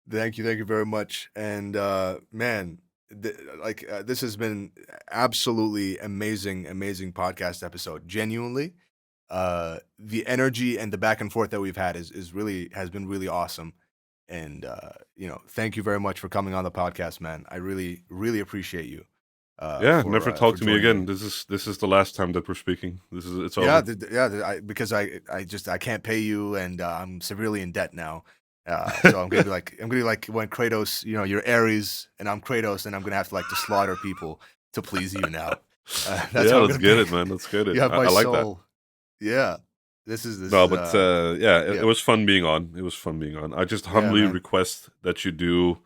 Thank you very much. And man, this has been absolutely amazing podcast episode. Genuinely, the energy and the back and forth that we've had has been really awesome. And thank you very much for coming on the podcast, man. I really appreciate you. Yeah, For, never for talk to me joining again. This is the last time that we're speaking. It's Yeah, over. because I can't pay you, and I'm severely in debt now. So I'm gonna be like when Kratos, you're Ares and I'm Kratos, and I'm gonna have to to slaughter people to please you now. That's Yeah, how I'm let's gonna get be. it, man. Let's get it. You have my I like that. soul. Yeah, this No, is but yeah, it yeah, was fun being on. It was fun being on. I just yeah, humbly man. request that you do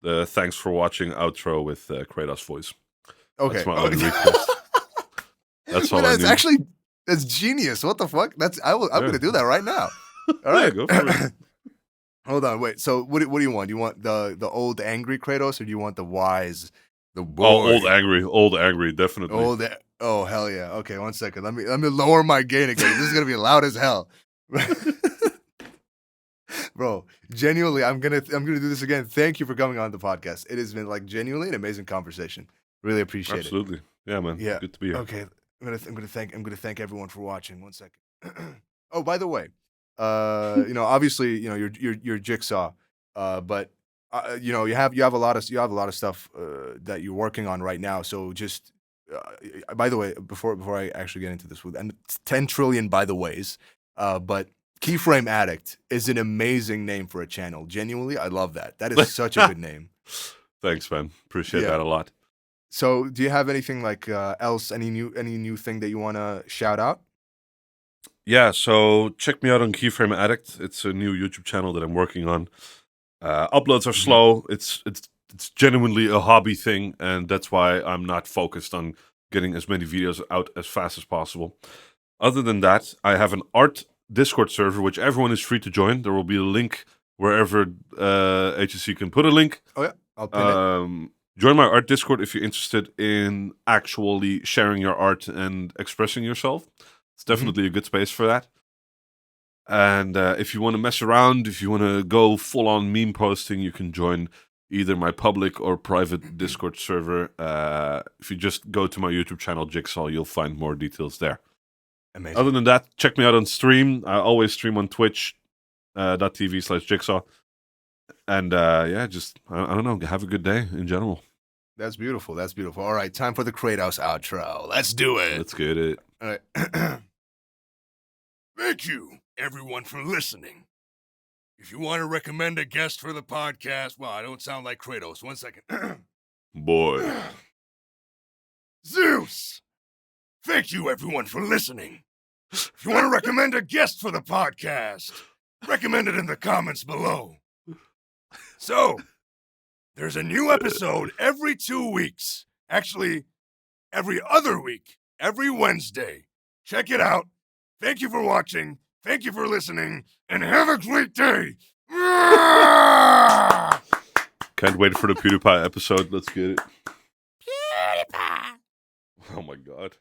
the thanks for watching outro with Kratos voice. Okay. That's my only request. That's all Well, I need. that's genius. What the fuck? I'm Yeah, gonna do that right now. All yeah, right. go for it. Hold on, wait. So what do you want? Do you want the old angry Kratos, or do you want the wise, the Oh, boy, old angry, definitely. Oh hell yeah. Okay, one second. Let me lower my gain again. This is gonna be loud as hell. Bro, genuinely, I'm gonna do this again. Thank you for coming on the podcast. It has been genuinely an amazing conversation. Really appreciate it. Absolutely. Yeah, man. Yeah. Good to be here. Okay. I'm gonna thank everyone for watching. One second. Oh, by the way, obviously, you're Jixaw, but you have a lot of stuff that you're working on right now. So just by the way, before I actually get into this, and it's 10 trillion by the ways, but KeyFrame Addict is an amazing name for a channel. Genuinely, I love that. That is such a good name. Thanks, man. Appreciate Yeah. that a lot. So, do you have anything else? Any new thing that you want to shout out? Yeah, so check me out on KeyFrame Addict. It's a new YouTube channel that I'm working on. Uploads are slow. It's genuinely a hobby thing, and that's why I'm not focused on getting as many videos out as fast as possible. Other than that, I have an art Discord server, which everyone is free to join. There will be a link wherever HSC can put a link. Oh yeah, I'll pin it. Join my art Discord if you're interested in actually sharing your art and expressing yourself. It's definitely a good space for that. And if you want to mess around, if you want to go full-on meme posting, you can join either my public or private Discord server. If you just go to my YouTube channel, Jixaw, you'll find more details there. Amazing. Other than that, check me out on stream. I always stream on twitch.tv/Jixaw. And yeah, just, I don't know, have a good day in general. That's beautiful. All right, time for the Kratos outro. Let's do it. Let's get it. All right. Thank you, everyone, for listening. If you want to recommend a guest for the podcast, well, I don't sound like Kratos. One second. Boy. Zeus! Thank you, everyone, for listening. If you want to recommend a guest for the podcast, recommend it in the comments below. So, there's a new episode every 2 weeks. Actually, every other week. every Wednesday. Check it out. Thank you for watching. Thank you for listening. And have a great day. Can't wait for the PewDiePie episode. Let's get it. PewDiePie. Oh my god.